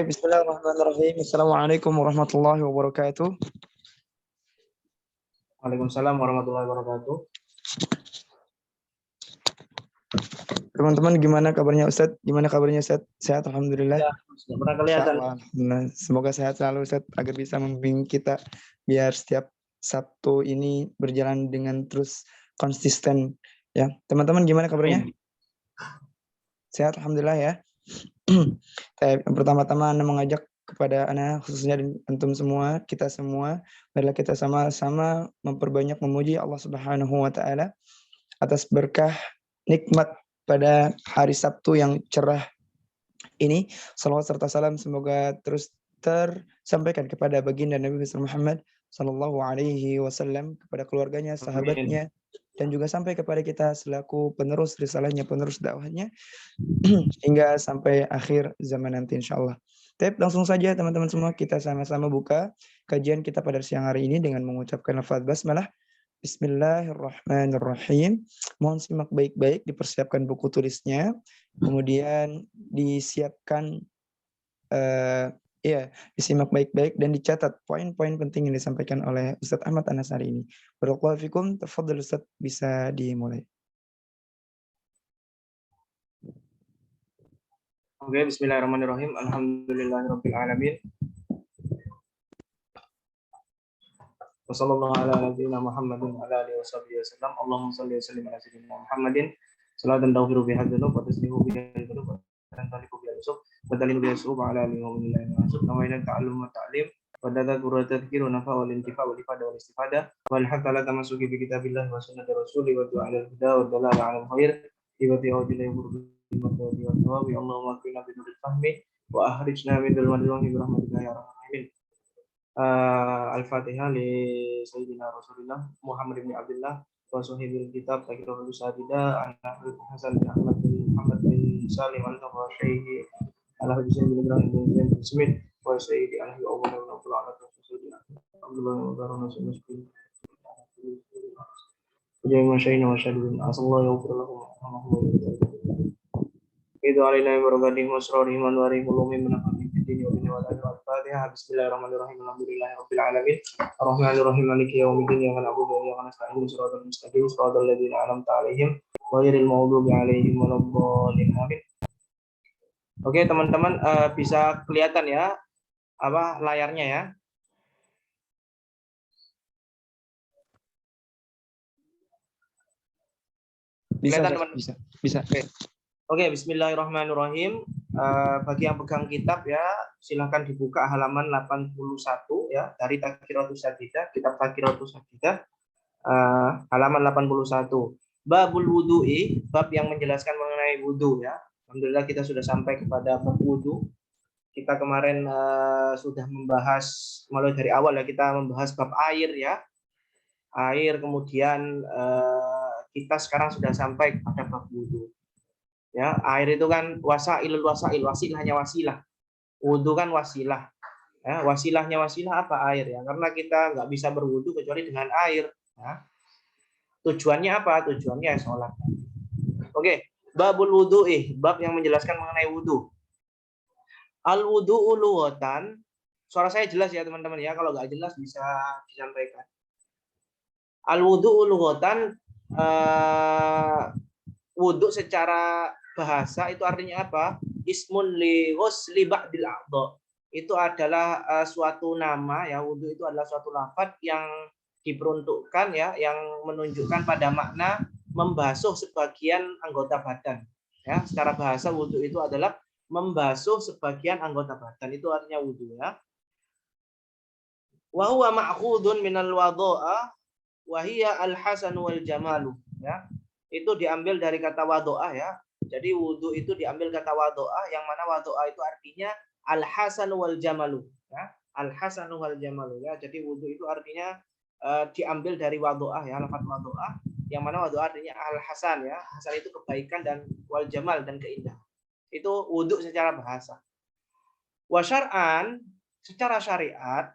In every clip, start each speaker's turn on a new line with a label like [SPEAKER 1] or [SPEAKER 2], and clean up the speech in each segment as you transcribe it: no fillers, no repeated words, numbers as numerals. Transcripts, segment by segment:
[SPEAKER 1] Bismillahirrahmanirrahim. Assalamualaikum warahmatullahi wabarakatuh.
[SPEAKER 2] Waalaikumsalam warahmatullahi wabarakatuh.
[SPEAKER 1] Teman-teman, gimana kabarnya Ustadz? Gimana kabarnya Ustadz? Sehat, alhamdulillah.
[SPEAKER 2] Ya, sudah pernah kelihatan.
[SPEAKER 1] Alhamdulillah. Semoga sehat selalu Ustadz, agar bisa membimbing kita biar setiap Sabtu ini berjalan dengan terus konsisten. Ya, teman-teman, gimana kabarnya? Sehat, alhamdulillah ya. Pertama-tama Anda mengajak kepada anak khususnya dan antum semua, kita semua, marilah kita sama-sama memperbanyak memuji Allah Subhanahu wa taala atas berkah nikmat pada hari Sabtu yang cerah ini. Salawat serta salam semoga terus tersampaikan kepada baginda Nabi Muhammad sallallahu alaihi wasallam, kepada keluarganya, sahabatnya, dan juga sampai kepada kita selaku penerus risalahnya, penerus dakwahnya hingga sampai akhir zaman nanti insyaallah. Langsung saja teman-teman semua, kita sama-sama buka kajian kita pada siang hari ini dengan mengucapkan lafaz basmalah. Bismillahirrahmanirrahim. Mohon simak baik-baik, dipersiapkan buku tulisnya, kemudian disiapkan disimak baik-baik dan dicatat poin-poin penting yang disampaikan oleh Ustadz Ahmad Anas hari ini. Barakallahu fikum, tafadhal Ustadz, bisa dimulai.
[SPEAKER 2] Oke, bismillahirrahmanirrahim. Alhamdulillahirabbil alamin. Wassallallahu ala nabiyyina Muhammadin wa ala alihi washabihi wasallam. Allahumma shalli wa sallim ala sayyidina Muhammadin salatan taghfiru biha dzunub wa taslihu biha dzunub wa tantaliqu biha usub wa talinu biha usub ala alihi wa billahi masuk nawaina ta'allum wa ta'lim wa tadhkuru tadhkiru nafa wal intifa wal ifada wal istifada wal hatta la tamassuki bi kitabillah wa sunnati rasuli wa du'a al huda wa dalala ala al khair ibati awjil yurbi wa thawabi Allahumma qina bi nuril fahmi wa ahrijna min dhulmatil wahmi bi rahmatika ya arhamar rahimin. Al-Fatihah li Sayyidina Rasulullah Muhammad bin Abdullah wa sahibil kitab Takirul Sadida anak Hasan bin Ahmad bin Muhammad bin Salim al-Nawa Syaihi ala Husain bin Ibrahim bin Zain bin Smith wa Sayyidi Alhi Abu Bakar bin Abdullah Abdullah bin Barana Muslim Ujai Masyayina wa Syadudin Asallahu yawfirullahu Itu alina bergading masrori manwari mulumi menafati bidini wa bini wa lalu al-fatihah. Bismillahirrahmanirrahim. Alhamdulillahirabbil alamin. Arrahmanirrahim. Maliki yaumiddin. Iyyaka na'budu wa iyyaka nasta'in. Shiratal mustaqim. Shiratal ladzina an'amta 'alaihim ghairil maghdubi 'alaihim waladdallin. Amin. Oke, teman-teman, bisa kelihatan ya apa layarnya ya?
[SPEAKER 1] Bisa.
[SPEAKER 2] Oke, bismillahirrahmanirrahim. Bagi yang pegang kitab ya, silahkan dibuka halaman 81 ya, dari Taqiratus Sadidah, kitab Taqiratus Sadidah, halaman 81. Babul wudu'i, bab yang menjelaskan mengenai wudu ya. Alhamdulillah kita sudah sampai kepada bab wudu. Kita kemarin sudah membahas, mulai dari awal ya, kita membahas bab air ya. Air, kemudian kita sekarang sudah sampai kepada bab wudu. Ya, air itu kan wasilahnya wasilah. Wudu kan wasilah. Ya, wasilahnya wasilah apa? Air ya. Karena kita nggak bisa berwudu kecuali dengan air. Ya. Tujuannya apa? Tujuannya sholat. Oke, babul wudu'i, bab yang menjelaskan mengenai wudu. Al wudu'u lughatan. Suara saya jelas ya teman-teman ya. Kalau nggak jelas bisa disampaikan. Al wudu'u lughatan, wudu secara bahasa itu artinya apa? Ismun li ghusli ba'dil a'dha. Itu adalah suatu nama ya, wudu itu adalah suatu lafaz yang diperuntukkan ya, yang menunjukkan pada makna membasuh sebagian anggota badan. Ya, secara bahasa wudu itu adalah membasuh sebagian anggota badan. Itu artinya wudu ya. Wa huwa ma'khudun minal wadha'a wa hiya al-hasan wal jamalu ya. Itu diambil dari kata wadoah ya. Jadi wudu itu diambil kata wadoah, yang mana wadoah itu artinya al-hasan wal jamalu ya. Al-hasan wal jamalu ya. Jadi wudu itu artinya diambil dari wadoah ya, lafaz wadoah, yang mana wadoah artinya al-hasan ya. Hasan itu kebaikan, dan wal jamal dan keindahan. Itu wudu secara bahasa. Wa syar'an, secara syariat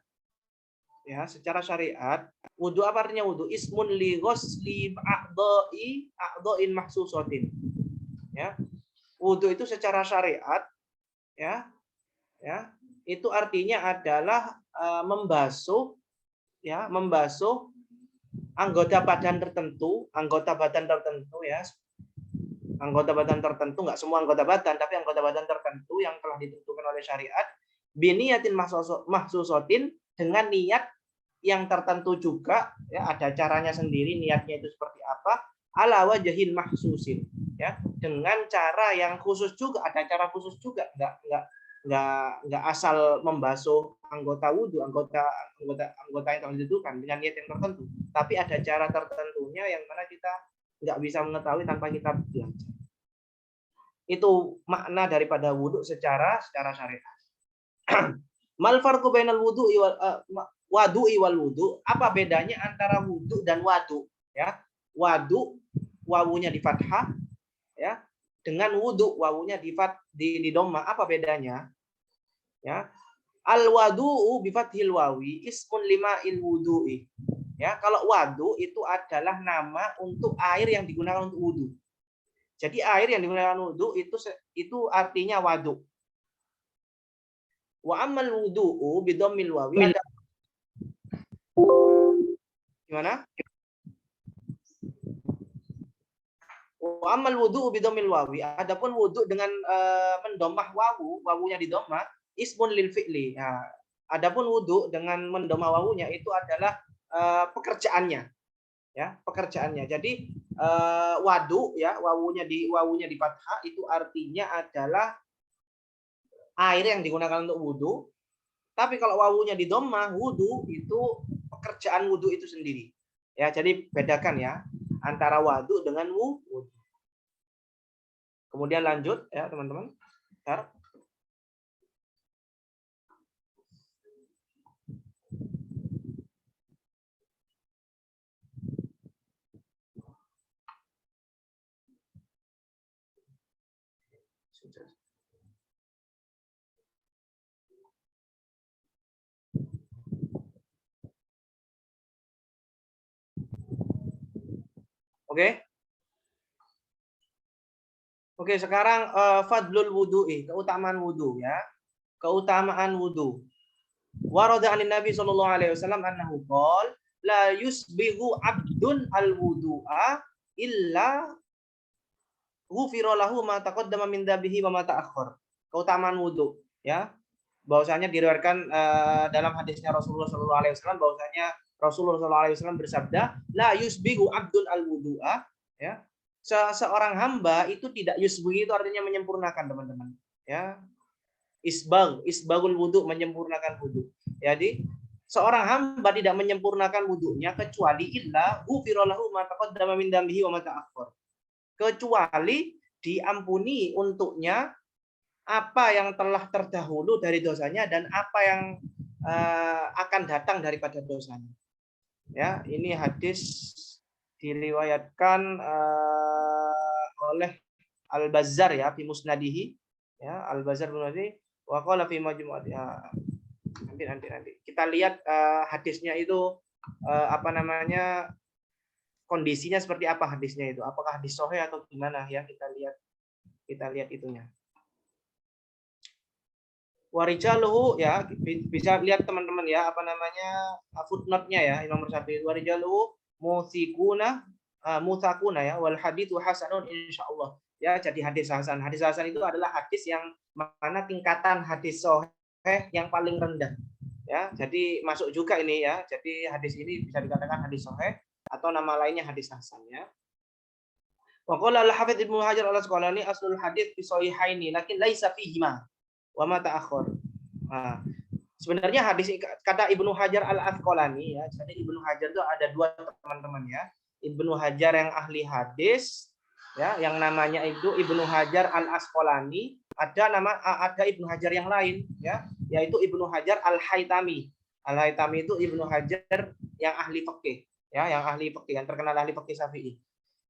[SPEAKER 2] ya, secara syariat wudu apa artinya wudu? Ismun li ghusli a'dha'in mahsusatin. Ya. Wudu itu secara syariat ya, ya, itu artinya adalah membasuh anggota badan tertentu ya, anggota badan tertentu, nggak semua anggota badan, tapi anggota badan tertentu yang telah ditentukan oleh syariat, biniyatin mahsusotin, dengan niat yang tertentu juga, ya, ada caranya sendiri, niatnya itu seperti apa, ala wajhin mahsusin, ya, dengan cara yang khusus juga, ada cara khusus juga, nggak asal membasuh anggota wudhu, anggota yang telah ditentukan dengan niat yang tertentu, tapi ada cara tertentunya yang mana kita nggak bisa mengetahui tanpa kita belajar. Itu makna daripada wudhu secara syariat. Mal farqu bainal wudu'i wal wudu? Apa bedanya antara wudhu dan wadu? Ya, wadu wawunya di fathah, ya, dengan wudhu wawunya di dhamma. Apa bedanya? Ya, al wadu'u bi fathil wawi ismun lima'il wudu'i. Ya, kalau wadu itu adalah nama untuk air yang digunakan untuk wudhu. Jadi air yang digunakan wudhu itu artinya wadu. Wa ammal wudu'u bi dhammil wawi, ada gimana? Wa ammal wudu'u bi dhammil wawi, adapun wudhu dengan mendomah wawunya di dhammah, ismun lil fi'li. Nah, adapun wudhu dengan mendomah wawunya itu adalah pekerjaannya. Ya, pekerjaannya. Jadi wadu, ya, wawunya di fathah itu artinya adalah air yang digunakan untuk wudhu. Tapi kalau wawunya di dhammah, wudhu itu pekerjaan wudhu itu sendiri. Ya, jadi bedakan ya antara wadu dengan wudhu. Kemudian lanjut ya teman-teman. Oke. Oke, sekarang fadlul wudu'i, keutamaan wudhu ya. Keutamaan wudhu. Warada anin Nabi sallallahu alaihi wasallam annahu qala la yusbighu 'abdun al-wudu'a illa ghufira lahu ma taqaddama min dhanbihi wa ma ta'akhkhar. Keutamaan wudhu ya. Bahwasanya diriwayatkan dalam hadisnya Rasulullah sallallahu alaihi wasallam bahwasanya Rasulullah sallallahu alaihi wasallam bersabda, la yusbighu 'abdun al-wudu'a, ya. Seorang hamba itu tidak yusbighu, itu artinya menyempurnakan, teman-teman. Ya. Isbagul wudhu, menyempurnakan wudhu. Jadi seorang hamba tidak menyempurnakan wudhunya kecuali illa ghufira lahu ma taqaddama min dhanbihi wa ma ta'akhkhar. Kecuali diampuni untuknya apa yang telah terdahulu dari dosanya dan apa yang akan datang daripada dosanya. Ya, ini hadis diriwayatkan oleh Al-Bazzar ya, fi musnadihi. Ya, Al-Bazzar musnadihi wa qala fi majmu'ati. Nanti. Kita lihat hadisnya itu kondisinya seperti apa hadisnya itu. Apakah hadis sahih atau gimana ya, kita lihat itunya. Warijaluhu ya, bisa lihat teman-teman ya, footnote-nya ya, nomor 1 itu warijaluhu musakuna ya, wal haditsu hasanun insyaallah. Ya, jadi hadis hasan. Hadis hasan itu adalah hadis yang mana tingkatan hadis sahih yang paling rendah. Ya, jadi masuk juga ini ya. Jadi hadis ini bisa dikatakan hadis sahih atau nama lainnya hadis hasan ya. Wa qala al-Hafidz Ibnu Hajar al-Asqalani aslul hadits fi sahihaini lakin laisa fihima wa ma ta'akhkhar. Nah, sebenarnya hadis, kata Ibnu Hajar al-Asqalani ya. Jadi Ibnu Hajar itu ada dua, teman-teman ya. Ibnu Hajar yang ahli hadis ya, yang namanya itu Ibnu Hajar al-Asqalani, ada Ibnu Hajar yang lain ya, yaitu Ibnu Hajar al-Haytami. Al-Haytami itu Ibnu Hajar yang ahli fikih ya, yang terkenal ahli fikih Syafi'i.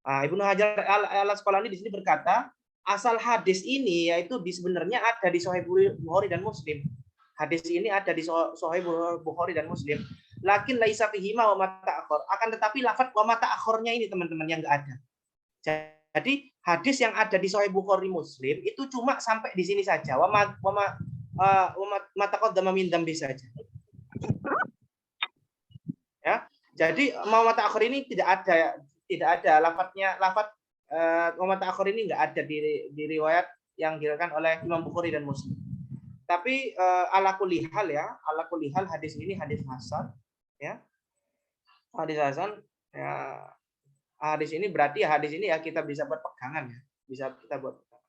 [SPEAKER 2] Nah, Ibnu Hajar al-Asqalani di sini berkata, asal hadis ini yaitu sebenarnya ada di Sahih Bukhari dan Muslim. Hadis ini ada di Sahih Bukhari dan Muslim. Lakin laisa fihi ma wa ma ta'akhkhar. Akan tetapi lafaz wa ma ta'akhkharnya ini, teman-teman, yang enggak ada. Jadi hadis yang ada di Sahih Bukhari Muslim itu cuma sampai di sini saja. Wa ma mata qaddama min dzambi saja. Ya. Jadi mau mata akhir ini tidak ada lafaz mau mata akhir ini enggak ada di riwayat yang diriwayatkan oleh Imam Bukhari dan Muslim. Tapi ala kulli hal hadis ini hadis hasan ya. Hadis hasan ya. Hadis ini berarti hadis ini ya kita bisa buat pegangan ya. Bisa kita buat pegangan.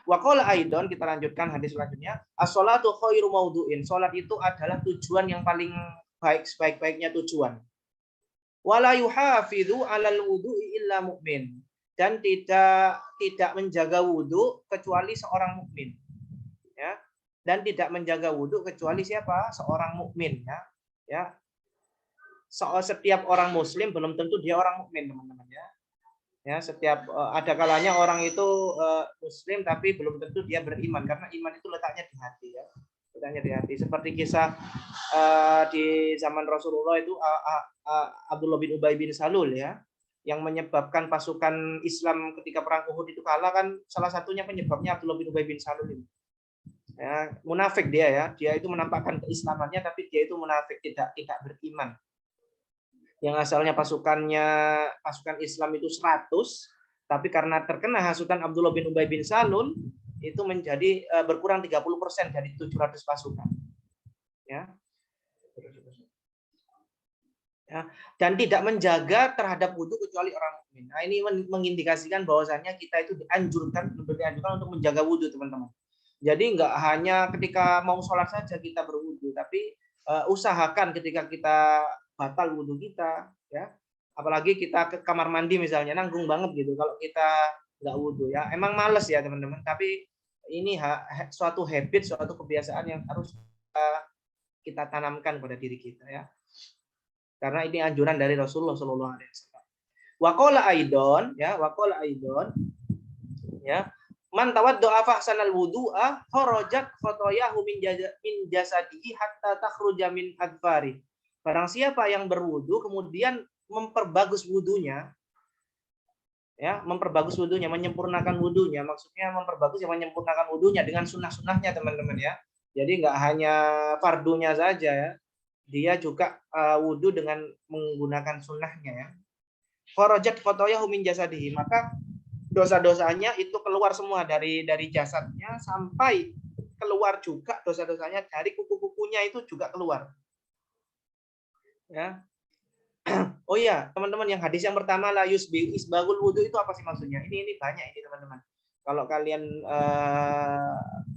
[SPEAKER 2] Wa qala aidon, kita lanjutkan hadis selanjutnya. As-shalatu khairu maudhu'in. Salat itu adalah tujuan yang paling baik, sebaik-baiknya tujuan. Wala yuhafidhu 'alal wudu'i illa mu'min. Dan tidak menjaga wudu kecuali seorang mukmin. Ya. Dan tidak menjaga wudu kecuali siapa? Seorang mukmin ya. Ya. Setiap orang muslim belum tentu dia orang mukmin, teman-teman ya. Ya, setiap ada kalanya orang itu muslim tapi belum tentu dia beriman, karena iman itu letaknya di hati ya. Letaknya di hati. Seperti kisah di zaman Rasulullah itu Abdullah bin Ubay bin Salul ya, yang menyebabkan pasukan Islam ketika perang Uhud itu kalah, kan salah satunya penyebabnya Abdullah bin Ubay bin Salul ini. Ya, munafik dia ya. Dia itu menampakkan keislamannya tapi dia itu munafik, tidak beriman. Yang asalnya pasukan Islam itu 100, tapi karena terkena hasutan Abdullah bin Ubay bin Salul itu menjadi berkurang 30% dari 700 pasukan. Ya. Ya, dan tidak menjaga terhadap wudu kecuali orang mukmin. Nah, ini mengindikasikan bahwasannya kita itu dianjurkan untuk menjaga wudu, teman-teman. Jadi nggak hanya ketika mau sholat saja kita berwudu, tapi usahakan ketika kita batal wudhu kita ya, apalagi kita ke kamar mandi misalnya, nanggung banget gitu kalau kita nggak wudhu ya. Emang males ya teman-teman, tapi ini suatu habit, suatu kebiasaan yang harus kita tanamkan pada diri kita ya, karena ini anjuran dari Rasulullah SAW. Waqala aidon ya, man tawaddo'a fahsanal wudu'a kharajat khotoyahu min jasadihi hatta takhruja min adfari. Barang siapa yang berwudu kemudian memperbagus wudunya, ya, menyempurnakan wudunya, maksudnya memperbagus yang menyempurnakan wudunya dengan sunnah-sunnahnya, teman-teman ya. Jadi nggak hanya fardunya saja ya, dia juga wudu dengan menggunakan sunnahnya ya. Kharajat khotoyahu min jasadihi, maka dosa-dosanya itu keluar semua dari jasadnya, sampai keluar juga dosa-dosanya dari kuku-kukunya itu juga keluar. Ya. Oh iya, teman-teman, yang hadis yang pertama la isbagul wudu itu apa sih maksudnya? Ini banyak ini, teman-teman. Kalau kalian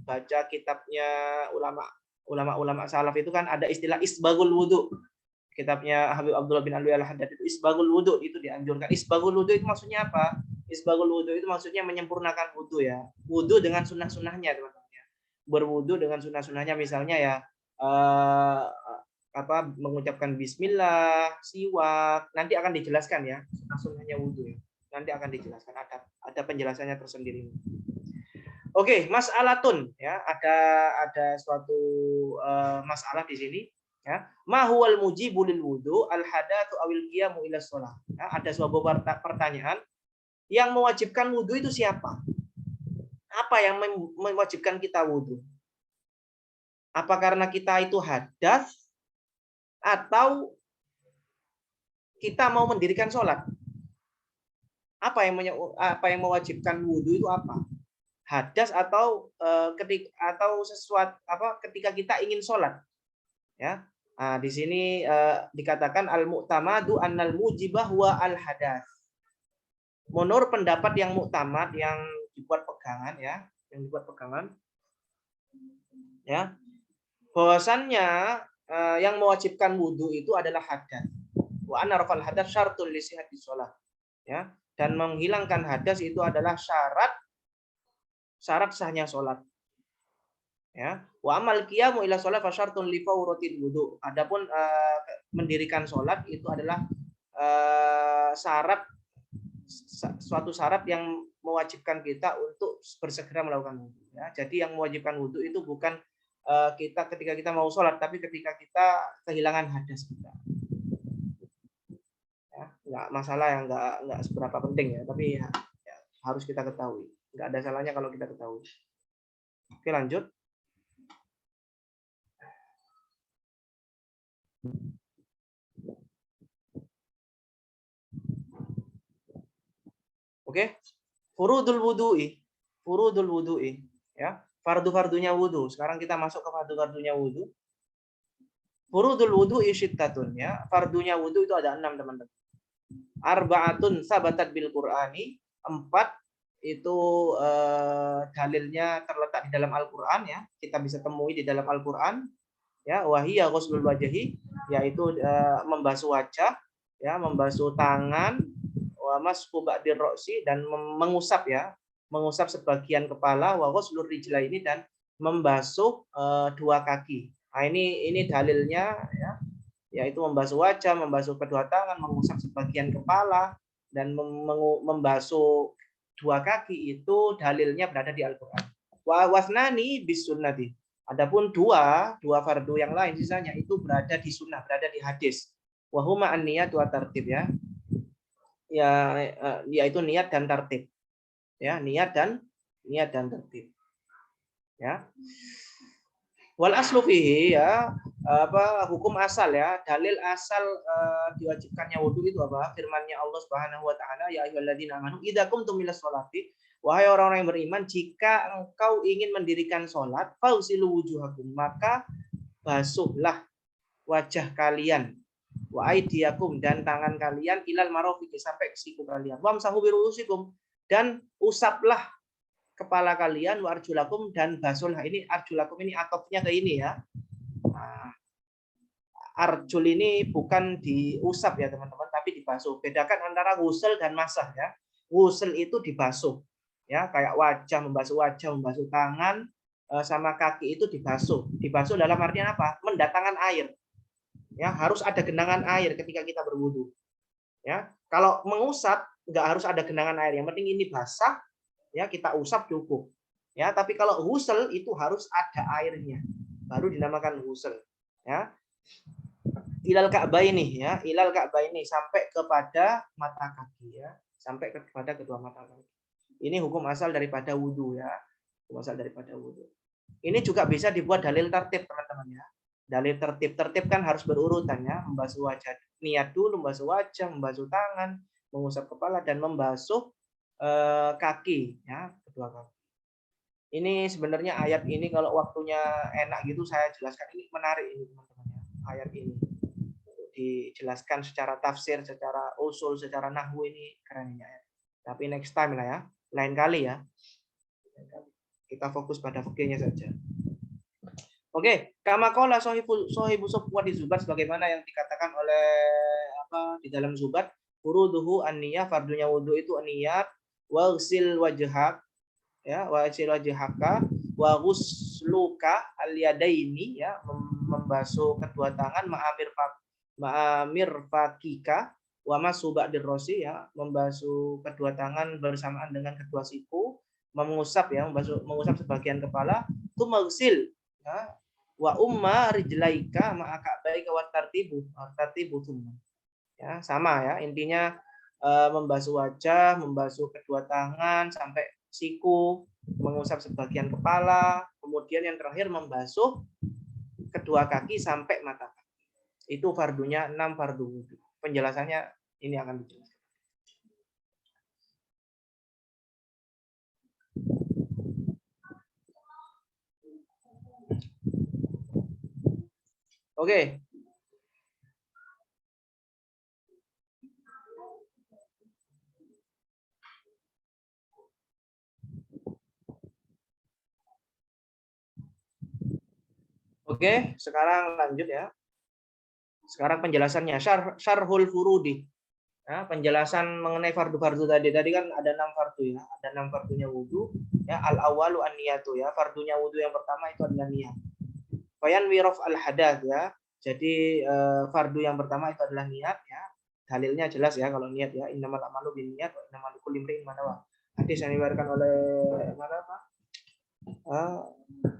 [SPEAKER 2] baca kitabnya ulama salaf itu kan ada istilah isbagul wudu. Kitabnya Habib Abdullah bin Alwi Al-Haddad itu isbagul wudu itu dianjurkan. Isbagul wudu itu maksudnya apa? Isbagul wudu itu maksudnya menyempurnakan wudu ya. Wudu dengan sunnah-sunnahnya, teman-teman. Berwudu dengan sunnah-sunnahnya, misalnya ya mengucapkan bismillah, siwak, nanti akan dijelaskan ya sunnah-sunnahnya wudu ya. Nanti akan dijelaskan, ada penjelasannya tersendiri. Oke, mas'alatun ya, ada suatu masalah di sini ya. Ma huwal mujibu lil wudu al hadatsu awil qiyamu ila shalah. Ya, ada sebuah pertanyaan, yang mewajibkan wudu itu siapa? Apa yang mewajibkan kita wudu? Apa karena kita itu hadas, atau kita mau mendirikan sholat? Apa yang mewajibkan wudhu itu apa? Hadas atau ketika kita ingin sholat? Ya, nah, di sini dikatakan al-mu'tamadu annal mujibah wa al-hadas. Menurut pendapat yang muktamad, yang dibuat pegangan ya, bahwasannya yang mewajibkan wudhu itu adalah hadas. Wa anna rafal hadas syartul li sihhatis shalah. Ya, dan menghilangkan hadas itu adalah syarat sahnya salat. Ya, wa amal qiyamu ila shalah fa syartun li fawratil wudhu. Adapun mendirikan salat itu adalah suatu syarat yang mewajibkan kita untuk bersegera melakukan wudhu. Ya, jadi yang mewajibkan wudhu itu bukan kita ketika kita mau sholat, tapi ketika kita kehilangan hadas kita. Ya, nggak masalah, yang nggak seberapa penting ya, tapi ya, harus kita ketahui. Nggak ada salahnya kalau kita ketahui. Oke, lanjut. Oke. Furudul wudu'i, ya. Fardu-fardunya wudu. Sekarang kita masuk ke fardu-fardunya wudu. Furudul wudu'i syittatun, ya. Fardunya wudu itu ada 6, teman-teman. Arba'atun sabatat bil Qur'ani, 4 itu dalilnya terletak di dalam Al-Qur'an, ya. Kita bisa temui di dalam Al-Qur'an, ya. Wahiyya ghuslul wajhi, yaitu membasuh wajah, ya, membasuh tangan, wa mashu ba'dir ra'si, dan mengusap, ya, mengusap sebagian kepala, wa ghuslur rijlaini, dan membasuh 2 kaki. Nah, ini dalilnya, ya, yaitu membasuh wajah, membasuh kedua tangan, mengusap sebagian kepala, dan membasuh 2 kaki, itu dalilnya berada di Al-Qur'an. Wa wasnani bis sunnati. Adapun dua fardu yang lain sisanya itu berada di sunnah, berada di hadis. Wa huma an-niyat wa tartib, ya. Ya, yaitu niat dan tertib. Ya, niat dan tertib. Ya. Wal aslu fihi, ya, hukum asal, ya, dalil asal diwajibkannya wudu itu apa? Firman-Nya Allah Subhanahu wa taala, ya ayyuhalladzina amanu idza qumtum ilas sholati, wahai orang-orang yang beriman, jika engkau ingin mendirikan salat, fausilu wujuhakum, maka basuhlah wajah kalian, wa aidiyakum, dan tangan kalian, ilal marafiqi, sampai ke siku kalian, wamsahu biruusikum, dan usaplah kepala kalian, wa arjulakum, dan basuhlah. Ini arjulakum ini atofnya ke ini, ya. Nah, arjul ini bukan diusap, ya teman-teman, tapi dibasuh. Bedakan antara ghusl dan masah, ya. Ghusl itu dibasuh, ya, kayak wajah, membasuh tangan, sama kaki itu dibasuh. Dibasuh dalam artian apa? Mendatangkan air. Ya, harus ada genangan air ketika kita berwudu. Ya, kalau mengusap nggak harus ada genangan air, yang penting ini basah, ya, kita usap cukup. Ya, tapi kalau ghusl itu harus ada airnya, baru dinamakan ghusl. Ya. Ilal ka'baini, ya, ilal ka'baini, sampai kepada mata kaki, ya, sampai kepada kedua mata kaki. Ini hukum asal daripada wudu, ya, hukum asal daripada wudu. Ini juga bisa dibuat dalil tertib, teman-teman, ya. Dalil tertib kan harus berurutan, ya, membasuh wajah, niat dulu, membasuh wajah, membasuh tangan, mengusap kepala, dan membasuh kaki, ya, kedua kaki. Ini sebenarnya ayat ini kalau waktunya enak gitu saya jelaskan, ini menarik ini, teman-teman, ya. Ayat ini dijelaskan secara tafsir, secara usul, secara nahwu, ini keren ini ayat. Tapi next time lah, ya, lain kali, ya. Kita fokus pada fikihnya saja. Oke, kama qala sahibu Safwan di Zubat, sebagaimana yang dikatakan oleh di dalam Zubat, furuduhu an-niyah, fardunya wudu itu an-niyat, wa ghsil wajhak, ya, wa ghsil wajhaka, wa ghusluka al-yadaini, ya, membasuh kedua tangan, ma'amir fakika, wa masu ba'dir rosi, ya, membasuh kedua tangan bersamaan dengan kedua siku, mengusap, ya, mengusap sebagian kepala, itu maghsil, ya, wa umma rijlaika ma'aka baika wa tartibu thumma, ya, sama, ya, intinya membasuh wajah, membasuh kedua tangan sampai siku, mengusap sebagian kepala, kemudian yang terakhir membasuh kedua kaki sampai mata kaki. Itu fardunya 6 fardu wudu. Penjelasannya ini akan dijelaskan. Oke. Oke, sekarang lanjut, ya. Sekarang penjelasannya, syarhul furudi. Ya, penjelasan mengenai fardu-fardu tadi. Tadi kan ada 6 fardu, ya. Ada 6 fardunya wudu, ya. Al-awwalu an-niyatu, ya. Fardunya wudu yang pertama itu adalah niat. Fayan wirof al-hadath, ya. Jadi fardu yang pertama itu adalah niat, ya. Dalilnya jelas, ya, kalau niat, ya. Innamal a'malu binniyat wa innamal likulli imri'in ma nawa. Hadis yang diriwayatkan oleh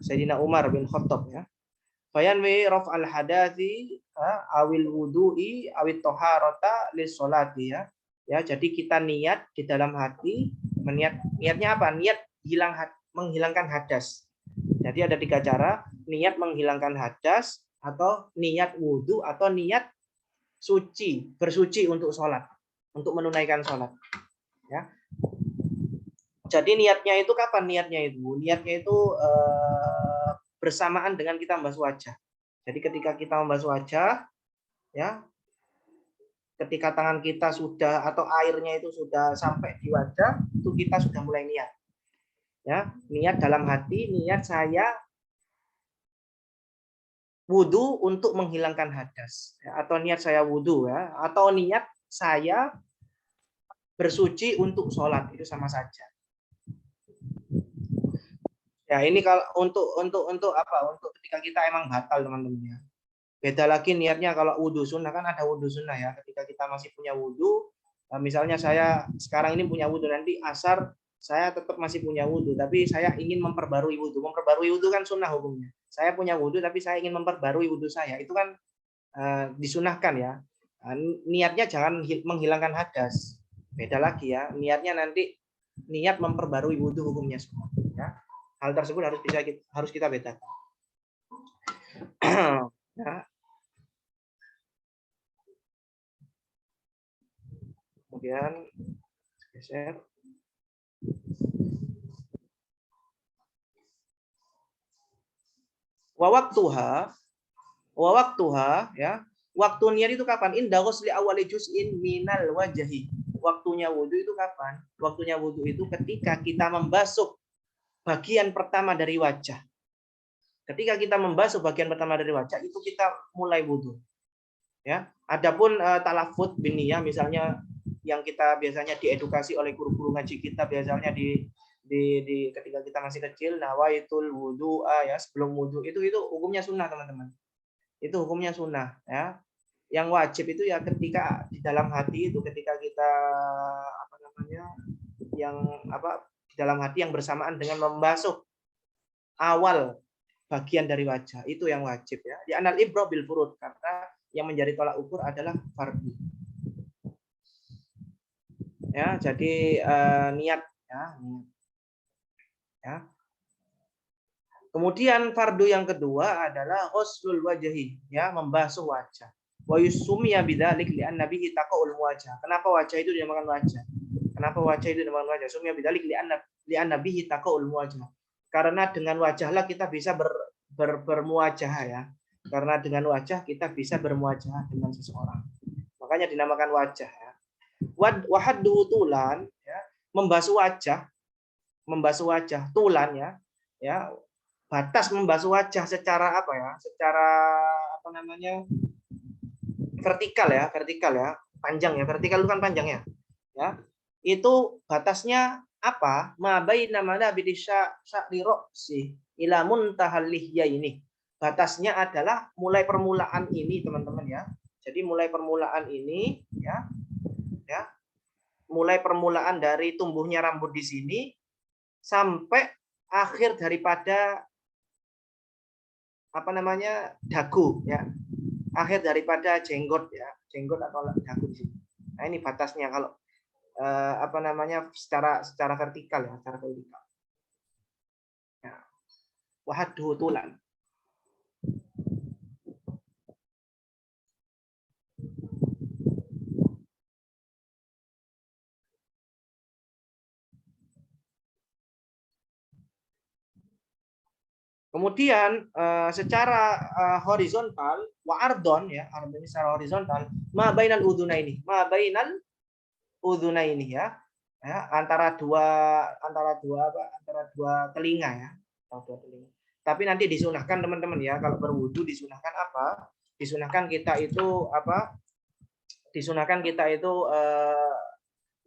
[SPEAKER 2] Sayyidina Umar bin Khattab, ya. Fayanwi raf al hadathi awil wudu'i awit toharota lis sholati, ya. Ya, jadi kita niat di dalam hati, niatnya apa? Niat menghilangkan hadas. Jadi ada 3 cara, niat menghilangkan hadas, atau niat wudhu atau niat suci, bersuci untuk sholat, untuk menunaikan sholat. Ya. Jadi niatnya itu kapan niatnya itu? Niatnya itu bersamaan dengan kita membasuh wajah. Jadi ketika kita membasuh wajah, ya, ketika tangan kita sudah atau airnya itu sudah sampai di wajah, itu kita sudah mulai niat. Ya, niat dalam hati, niat saya wudhu untuk menghilangkan hadas, ya, atau niat saya wudhu, ya, atau niat saya bersuci untuk sholat, itu sama saja. Ya, ini kalau untuk apa? Untuk ketika kita emang batal, teman-teman, ya. Beda lagi niatnya kalau wudhu sunnah, kan ada wudhu sunnah, ya. Ketika kita masih punya wudhu, misalnya saya sekarang ini punya wudhu, nanti asar saya tetap masih punya wudhu, tapi saya ingin memperbarui wudhu. Memperbarui wudhu kan sunnah hukumnya. Saya punya wudhu, tapi saya ingin memperbarui wudhu saya. Itu kan disunahkan, ya. Niatnya jangan menghilangkan hadas. Beda lagi, ya. Niatnya nanti niat memperbarui wudhu hukumnya semua. Ya. Hal tersebut harus kita bedakan. Ya. Kemudian geser. Wawaktuha, ya. Waktu niat itu kapan? Inda ghusli awali juz'in minal wajhi. Waktunya wudhu itu kapan? Waktunya wudhu itu ketika kita membasuh bagian pertama dari wajah. Ketika kita membasuh bagian pertama dari wajah, itu kita mulai wudhu. Ya. Adapun talafut bin niyah, misalnya yang kita biasanya diedukasi oleh guru-guru ngaji kita, biasanya di ketika kita masih kecil, nawaitul wudu, ya, sebelum wudu, itu hukumnya sunnah, teman-teman. Itu hukumnya sunnah, ya. Yang wajib itu ya ketika di dalam hati itu, ketika kita apa namanya, yang apa, di dalam hati yang bersamaan dengan membasuh awal bagian dari wajah, itu yang wajib, ya. Di anal ibro bil furud, karena yang menjadi tolak ukur adalah fardu. Ya, jadi niat, ya, niat. Ya. Kemudian fardu yang kedua adalah ghuslul wajhi, ya, membasuh wajah. Wa yusumiya bidzalik li'anna bihi taqaul wajah. Kenapa wajah itu dinamakan wajah? Kenapa wajah itu dinamakan wajah? Sumiya bidzalik li'anna bihi taqaul wajah. Karena dengan wajahlah kita bisa bermuajah, ya. Karena dengan wajah kita bisa bermuajah dengan seseorang. Makanya dinamakan wajah, ya. Wa haddu tulan, ya, membasuh wajah tulan, ya, batas membasuh wajah secara apa, ya, secara apa namanya, vertikal, ya, panjang, ya, vertikal itu kan panjang, ya, itu batasnya apa? Ma baina manabidi sya'ri ra'si ila muntahal lihya ini. Batasnya adalah mulai permulaan ini, teman-teman, ya. Jadi mulai permulaan ini, ya, mulai permulaan dari tumbuhnya rambut di sini sampai akhir daripada apa namanya, dagu, ya, akhir daripada jenggot, ya, jenggot atau dagu di sini. Nah, ini batasnya kalau apa namanya, secara vertikal, ya, secara vertikal. Ya. Wahadu tulan. Kemudian secara horizontal, wa ardon, ya, ardon secara horizontal, ma bainal udhunaini, ya, antara dua telinga, ya, Tapi nanti disunahkan, teman-teman, ya, kalau berwudu disunahkan apa? Disunahkan kita itu apa? Disunahkan kita itu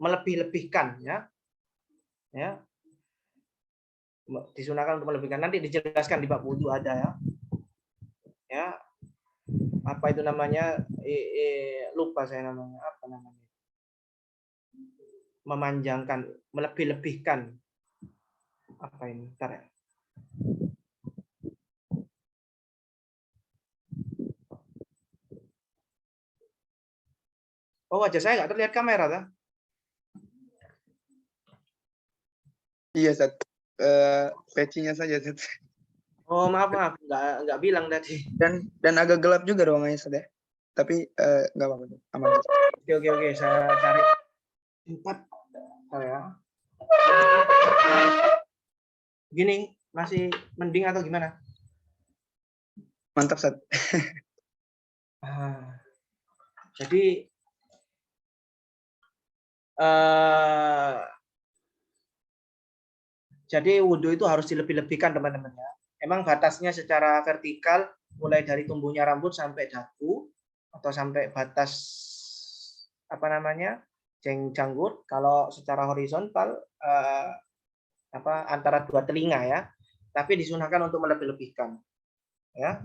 [SPEAKER 2] melebih-lebihkan, ya. Disunahkan untuk melebihkan. Nanti dijelaskan di bab wudu ada, ya. Ya. Apa itu namanya? Lupa saya namanya. Apa namanya? Memanjangkan, melebih-lebihkan. Apa ini? Bentar, ya. Oh, wajah saya nggak terlihat kamera, tak?
[SPEAKER 1] Iya, Ustaz. Pecinya saja, Ustaz.
[SPEAKER 2] Oh, maaf, nggak bilang tadi.
[SPEAKER 1] Dan agak gelap juga ruangannya sudah. Tapi nggak apa-apa, aman.
[SPEAKER 2] Oke, saya cari tempat saya. Gini, masih mending atau gimana?
[SPEAKER 1] Mantap, Sat.
[SPEAKER 2] Jadi wudhu itu harus dilebih-lebihkan, teman-teman ya. Emang batasnya secara vertikal mulai dari tumbuhnya rambut sampai dagu atau sampai batas apa namanya janggut. Kalau secara horizontal antara dua telinga ya. Tapi disunahkan untuk melebih-lebihkan. Ya.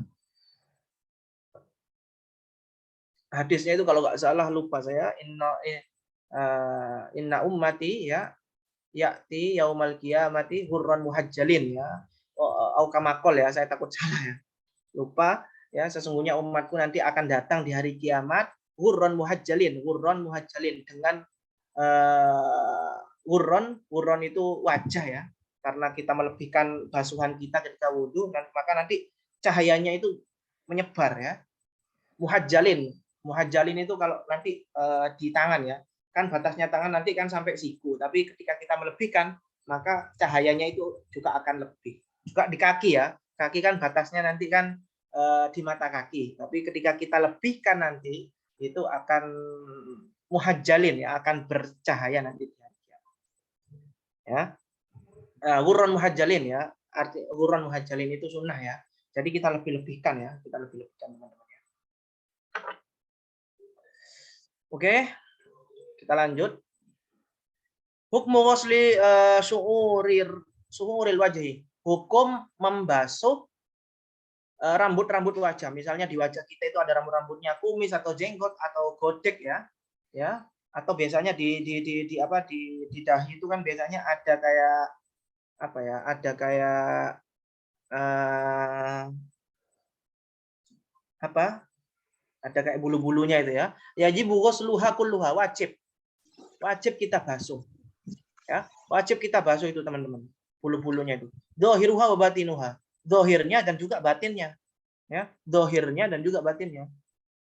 [SPEAKER 2] Hadisnya itu kalau nggak salah lupa saya inna ummati ya ya'ti yaumal qiyamati hurran muhajjalin ya. Au kamakol ya, saya takut salah ya. Lupa ya, sesungguhnya umatku nanti akan datang di hari kiamat hurran muhajjalin dengan hurron itu wajah ya. Karena kita melebihkan basuhan kita ketika wudhu, maka nanti cahayanya itu menyebar ya. Muhajjalin itu kalau nanti di tangan ya, kan batasnya tangan nanti kan sampai siku, tapi ketika kita melebihkan maka cahayanya itu juga akan lebih. Juga di kaki ya, kaki kan batasnya nanti kan di mata kaki, tapi ketika kita lebihkan nanti itu akan muhajjalin ya, akan bercahaya nanti ya. Hurron muhajjalin ya, arti hurron muhajjalin itu sunnah ya, jadi kita lebih-lebihkan ya, teman-teman. Oke, kita lanjut. Hukmu wasli suhuril wajhi. Hukum membasuh rambut-rambut wajah. Misalnya di wajah kita itu ada rambut-rambutnya kumis atau jenggot atau godek ya. Ya, atau biasanya di dahi itu kan biasanya ada kayak apa ya? Ada kayak ada kayak bulu-bulunya itu ya. Yajibu ghusluha kulluha, wajib kita basuh. Ya, wajib kita basuh itu teman-teman. Bulu-bulunya itu. Dzahiruha wa batinuha. Zahirnya dan juga batinnya. Ya, zahirnya dan juga batinnya.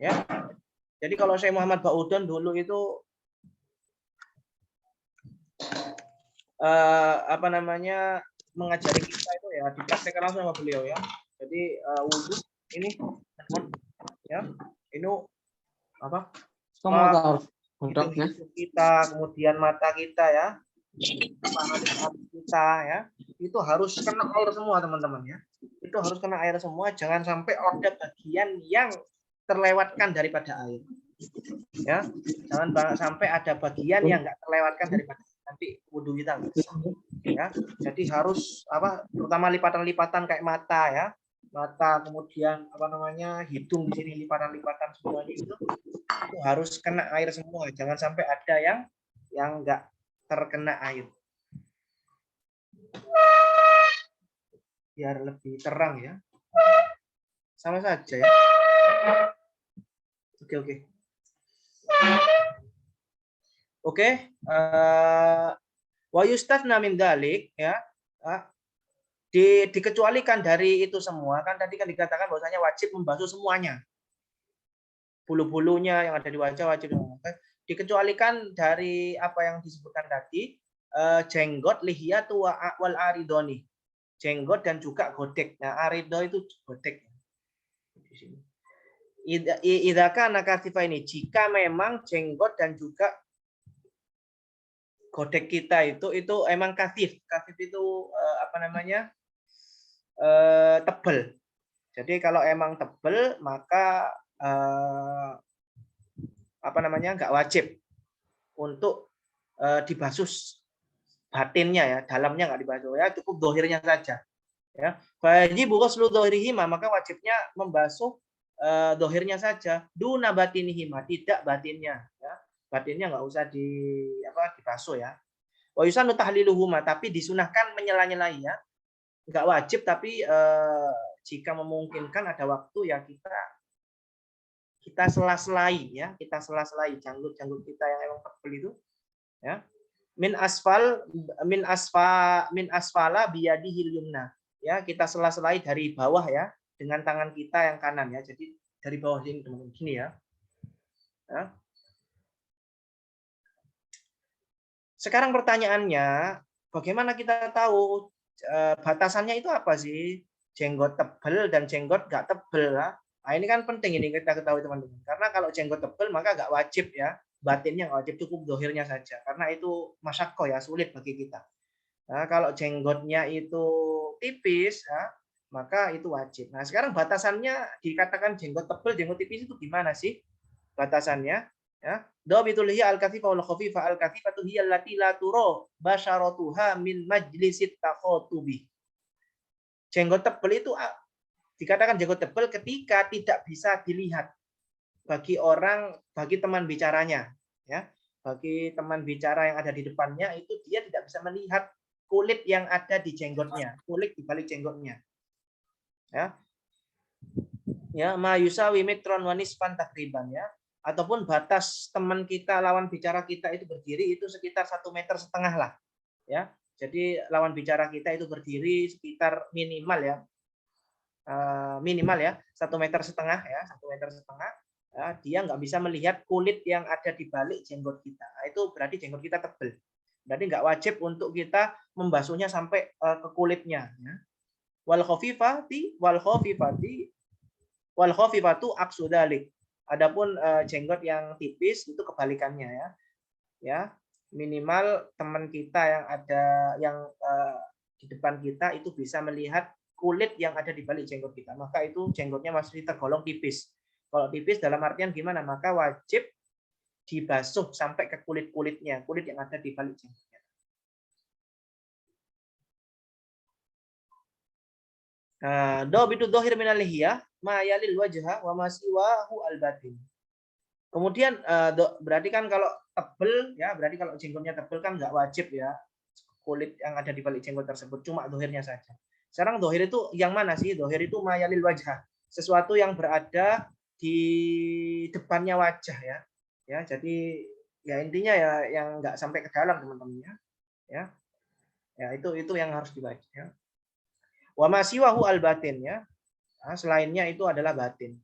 [SPEAKER 2] Ya. Jadi kalau Syekh Muhammad Ba'udun dulu itu mengajari kita itu ya dipraktekkan langsung sama beliau ya. Jadi wudhu ini ya, ini apa? Hidung kita, kemudian mata kita ya, kita ya, itu harus kena air semua teman-teman ya. Itu harus kena air semua, jangan sampai ada bagian yang terlewatkan daripada air. Ya, jangan sampai ada bagian yang nggak terlewatkan daripada nanti wudhu kita. Ya, jadi harus terutama lipatan-lipatan kayak mata ya. Mata, kemudian hidung di sini lipatan-lipatan semuanya itu harus kena air semua, jangan sampai ada yang enggak terkena air. Biar lebih terang ya. Sama saja ya. Oke. Wa yustatsna min dzalik ya. Dikecualikan dari itu semua, kan tadi kan dikatakan bahwasanya wajib membasuh semuanya. Bulu-bulunya yang ada di wajah wajib. Dikecualikan dari apa yang disebutkan tadi, jenggot, lihiyatu wal aridoni. Jenggot dan juga godek. Nah, arido itu godek. Di sini. Idza kana kasifa ini, jika memang jenggot dan juga godek kita itu emang kasif. Kasif itu tebal. Jadi kalau emang tebal maka nggak wajib untuk dibasuh batinnya ya, dalamnya nggak dibasuh ya, cukup dohirnya saja ya. Wajibu ghuslu dohirihima, maka wajibnya membasuh dohirnya saja, duna batinihima, tidak batinnya ya. Batinnya nggak usah dibasuh ya. Wa yusanu tahliluhuma, tapi disunahkan menyela-nyelai ya. Nggak wajib, tapi jika memungkinkan ada waktu ya kita sela-selai ya, janggut kita yang emang tebal itu ya. Min asfala biyadihil yumna, ya kita sela-selai dari bawah ya dengan tangan kita yang kanan ya. Jadi dari bawah sini teman-teman gini ya. Ya. Sekarang pertanyaannya, bagaimana kita tahu batasannya itu apa sih? Jenggot tebal dan jenggot nggak tebal. Ya? Nah, ini kan penting ini kita ketahui teman-teman. Karena kalau jenggot tebal maka nggak wajib ya. Batinnya nggak wajib, cukup dohirnya saja. Karena itu masyakko ya, sulit bagi kita. Nah, kalau jenggotnya itu tipis, ya, maka itu wajib. Nah, sekarang batasannya dikatakan jenggot tebal, jenggot tipis itu gimana sih batasannya? Ya, dhabitul hiya al-katsifa wal khafifa. Al-katsifatu hiya allati la turo basyaratuha min majlisit takhatubi. Jenggot tebal itu dikatakan jenggot tebal ketika tidak bisa dilihat bagi orang, bagi teman bicaranya, ya. Bagi teman bicara yang ada di depannya itu dia tidak bisa melihat kulit yang ada di jenggotnya, kulit di balik jenggotnya. Ya. Ya, ma yusawi mitron wa nisfan takriban ya. Ataupun batas teman kita, lawan bicara kita itu berdiri itu sekitar 1,5 meter lah. Ya. Jadi lawan bicara kita itu berdiri sekitar minimal ya. Minimal ya 1,5 meter ya, 1,5 meter. Ya, dia nggak bisa melihat kulit yang ada di balik jenggot kita. Nah, itu berarti jenggot kita tebal. Berarti nggak wajib untuk kita membasuhnya sampai ke kulitnya. Ya. Wal khafifati tu aksudalik. Adapun jenggot yang tipis itu kebalikannya ya. Ya, minimal teman kita yang ada yang di depan kita itu bisa melihat kulit yang ada di balik jenggot kita. Maka itu jenggotnya masih tergolong tipis. Kalau tipis dalam artian gimana? Maka wajib dibasuh sampai ke kulit-kulitnya, kulit yang ada di balik jenggotnya. Dhabitu dhahir minal lihiyah ma yalil wajha wa ma siwahu al batin. Kemudian berarti kan kalau tebel ya, berarti kalau jenggotnya tebel kan nggak wajib ya kulit yang ada di balik jenggot tersebut, cuma dohirnya saja. Sekarang dohir itu yang mana sih? Dohir itu ma yalil wajha, sesuatu yang berada di depannya wajah ya. Ya, jadi ya intinya ya yang nggak sampai ke dalam teman-teman ya. Ya. Ya, itu yang harus dibaca ya. Wa ma siwahu al batin ya. Nah, selainnya itu adalah batin.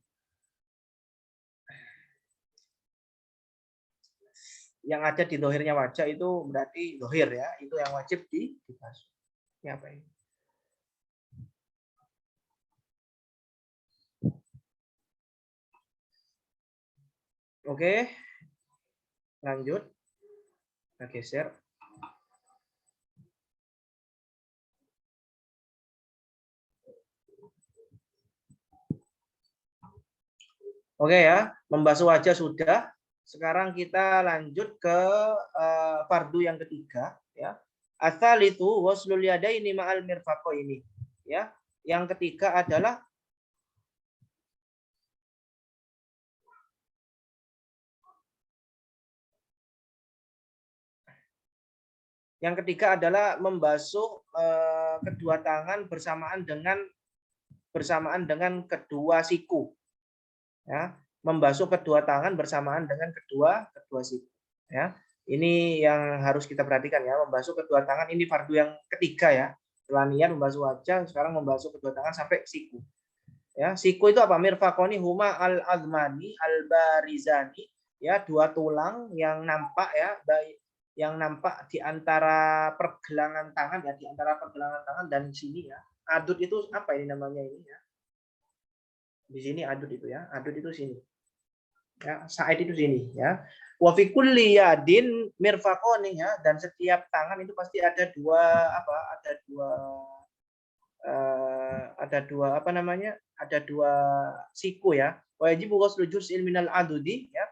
[SPEAKER 2] Yang ada di dohirnya wajah itu berarti dohir ya, itu yang wajib dibasuh. Ini apa ini? Oke, lanjut. Kita geser. Oke ya, membasuh wajah sudah. Sekarang kita lanjut ke fardu yang ketiga ya. Asal itu waslul yadaini ma'al mirfaqaini ya. Yang ketiga adalah membasuh kedua tangan bersamaan dengan kedua siku. Ya, membasuh kedua tangan bersamaan dengan kedua siku. Ya, ini yang harus kita perhatikan ya, membasuh kedua tangan ini fardu yang ketiga ya. Setelah niat membasuh wajah, sekarang membasuh kedua tangan sampai siku. Ya, siku itu apa? Mirfaqoni huma al-azmani al-barizani ya, dua tulang yang nampak ya, baik yang nampak di antara pergelangan tangan ya, di antara pergelangan tangan dan sini ya. Adud itu apa ini namanya ini ya? Di sini adud itu ya, adud itu sini. Ya, sa'id itu sini ya. Wa fi kulli yadin mirfaqoni ya, dan setiap tangan itu pasti ada dua apa? Ada dua apa namanya? Ada dua siku ya. Wajib ghuslu juz'in minal adudi ya.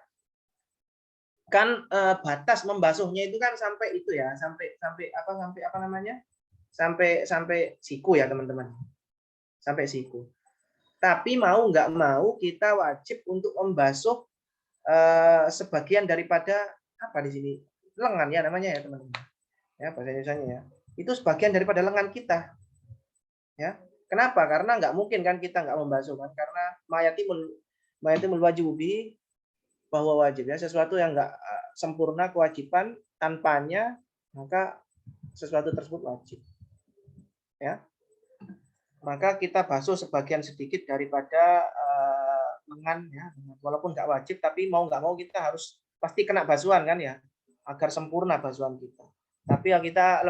[SPEAKER 2] Kan batas membasuhnya itu kan sampai itu ya, sampai apa namanya? Sampai siku ya, teman-teman. Sampai siku. Tapi mau nggak mau kita wajib untuk membasuh sebagian daripada apa di sini? Lengan ya namanya ya, teman-teman. Ya, bahasa Indonesianya ya. Itu sebagian daripada lengan kita. Ya. Kenapa? Karena nggak mungkin kan kita nggak membasuh kan, karena mayatimul wajibi bahwa wajib ya, sesuatu yang nggak sempurna kewajiban tanpanya maka sesuatu tersebut wajib. Ya. maka kita basuh sebagian sedikit daripada lengan ya, walaupun nggak wajib, tapi mau nggak mau kita harus pasti kena basuhan kan ya, agar sempurna basuhan kita. Tapi ya kita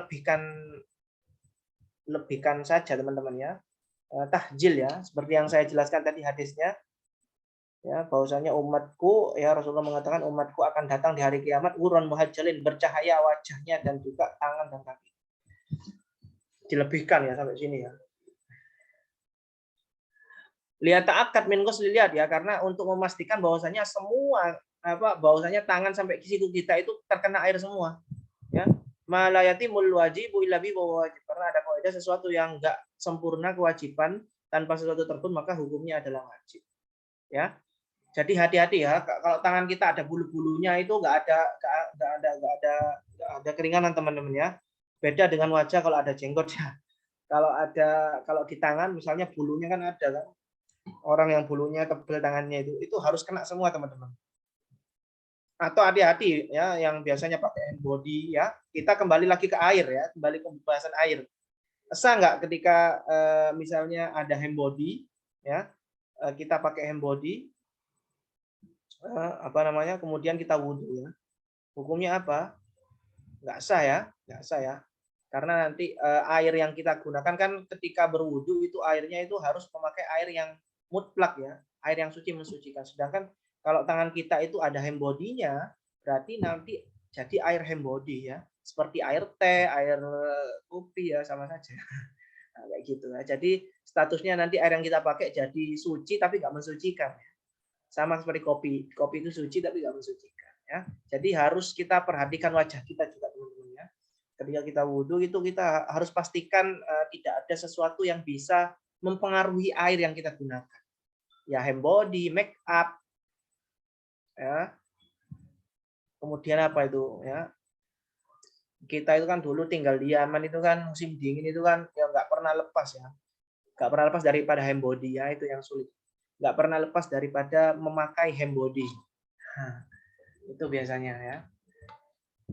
[SPEAKER 2] lebihkan saja teman-teman ya, tahjil ya, seperti yang saya jelaskan tadi hadisnya ya, bahwasanya umatku ya, Rasulullah mengatakan umatku akan datang di hari kiamat urun muhajjalin, bercahaya wajahnya dan juga tangan dan kaki. Dilebihkan ya sampai sini ya. Lihat akad min lihat ya, karena untuk memastikan bahwasanya semua bahwasanya tangan sampai ke siku kita itu terkena air semua ya. Malayatimul wajibu illa bi wajib, karena ada kaidah sesuatu yang enggak sempurna kewajiban tanpa sesuatu tertentu maka hukumnya adalah wajib ya. Jadi hati-hati ya, kalau tangan kita ada bulu-bulunya itu enggak ada keringanan teman-teman ya. Beda dengan wajah kalau ada jenggot ya. Kalau di tangan misalnya bulunya kan ada kan. Orang yang bulunya tebal tangannya itu harus kena semua teman-teman. Atau hati-hati ya yang biasanya pakai hand body ya, kita kembali lagi ke air ya, kembali ke pembahasan air. Sah nggak ketika misalnya ada hand body ya, kita pakai hand body kemudian kita wudhu ya, hukumnya apa? Nggak sah ya, nggak sah ya, karena nanti air yang kita gunakan kan ketika berwudhu itu airnya itu harus memakai air yang mutlak ya, air yang suci mensucikan. Sedangkan kalau tangan kita itu ada hand body-nya, berarti nanti jadi air hand body ya, seperti air teh, air kopi ya, sama saja. Nah, kayak gitu ya. Jadi statusnya nanti air yang kita pakai jadi suci tapi nggak mensucikan. Sama seperti kopi, kopi itu suci tapi nggak mensucikan ya. Jadi harus kita perhatikan wajah kita juga teman-teman ya. Ketika kita wudhu itu kita harus pastikan tidak ada sesuatu yang bisa mempengaruhi air yang kita gunakan. Ya hand body, make up, ya. Kemudian apa itu ya? Kita itu kan dulu tinggal di Yaman itu kan musim dingin itu kan ya nggak pernah lepas ya, nggak pernah lepas daripada hand body ya, itu yang sulit. Nggak pernah lepas daripada memakai hand body. Nah, itu biasanya ya.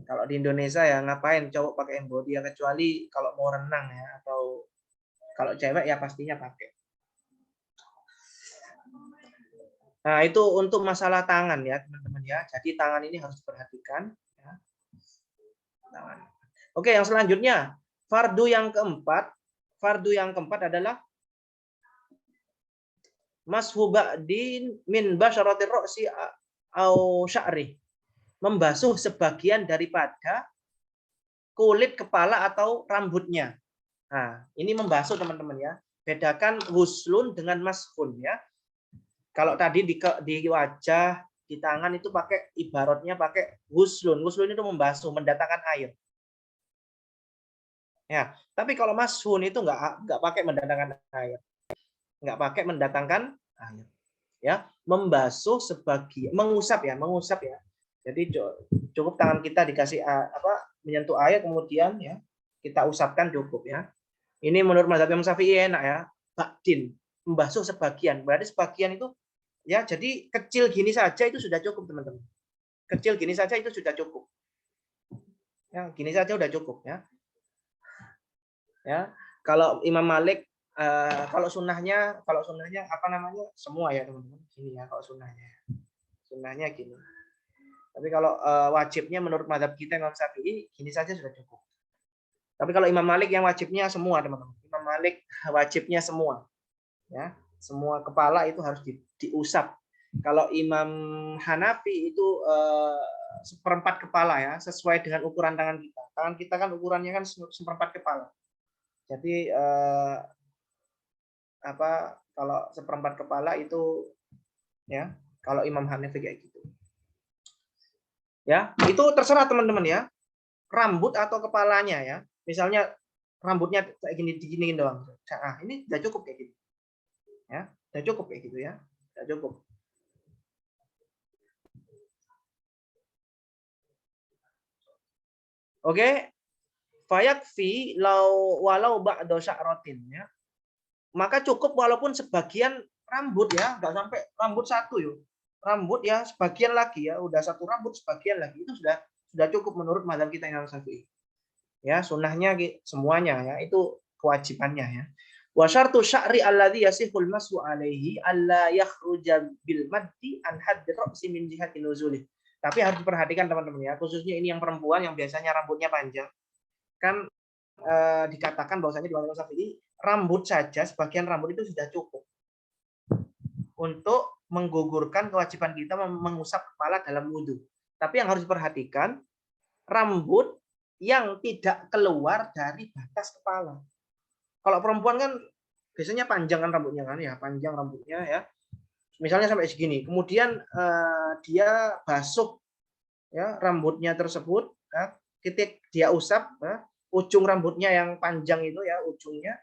[SPEAKER 2] Kalau di Indonesia ya ngapain cowok pakai hand body ya, kecuali kalau mau renang ya, atau kalau cewek ya pastinya pakai. Nah, itu untuk masalah tangan ya, teman-teman ya. Jadi tangan ini harus diperhatikan ya. Tangan. Oke, yang selanjutnya, fardu yang keempat adalah mashu ba'din min basyaratir ra'si au sya'ri. Membasuh sebagian daripada kulit kepala atau rambutnya. Nah, ini membasuh teman-teman ya. Bedakan wuslun dengan mashun ya. Kalau tadi di wajah, di tangan itu pakai ibaratnya pakai wuslun. Wuslun itu membasuh, mendatangkan air. Ya, tapi kalau mashun itu nggak pakai mendatangkan air. Nggak pakai mendatangkan air. Ya, membasuh sebagian, mengusap ya. Jadi cukup tangan kita dikasih menyentuh air kemudian ya kita usapkan cukup ya. Ini menurut mazhab Imam Syafi'i enak ya. Ba'din, membasuh sebagian. Berarti sebagian itu ya, jadi kecil gini saja itu sudah cukup teman-teman. Kecil gini saja itu sudah cukup. Ya, gini saja sudah cukup ya. Ya, kalau Imam Malik kalau sunnahnya semua ya teman-teman. Gini ya kalau sunnahnya. Sunnahnya gini. Tapi kalau wajibnya menurut mazhab kita Imam Syafi'i gini saja sudah cukup. Tapi kalau Imam Malik yang wajibnya semua teman-teman. Imam Malik wajibnya semua. Ya, semua kepala itu harus diusap. Kalau Imam Hanafi itu seperempat kepala ya, sesuai dengan ukuran tangan kita. Tangan kita kan ukurannya kan seperempat kepala. Jadi kalau seperempat kepala itu ya, kalau Imam Hanafi kayak gitu. Ya, itu terserah teman-teman ya. Rambut atau kepalanya ya. Misalnya rambutnya kayak gini diginiin doang. Nah, ini udah cukup kayak gitu. Ya, udah cukup kayak gitu ya. Udah cukup. Oke. Fayakfi walau ba'da sya'ratin ya. Maka cukup walaupun sebagian rambut ya, enggak sampai rambut satu yuk. Rambut ya sebagian lagi ya, udah satu rambut sebagian lagi itu sudah cukup menurut mazhab kita Imam Syafi'i. Ya, sunnahnya semuanya ya, itu kewajibannya ya. Wa syartu sya'ri alladhi yasihul mashu alaihi alla yakhruja bil maddi an haddi ra'si min jihati nuzulih. Tapi harus diperhatikan teman-teman ya, khususnya ini yang perempuan yang biasanya rambutnya panjang. Kan dikatakan bahwasanya di Imam Syafi'i rambut saja, sebagian rambut itu sudah cukup untuk menggugurkan kewajiban kita mengusap kepala dalam wudhu. Tapi yang harus diperhatikan, rambut yang tidak keluar dari batas kepala. Kalau perempuan kan biasanya panjang kan rambutnya kan ya, panjang rambutnya ya. Misalnya sampai segini. Kemudian dia basuh ya rambutnya tersebut, ya, titik dia usap ya, ujung rambutnya yang panjang itu ya ujungnya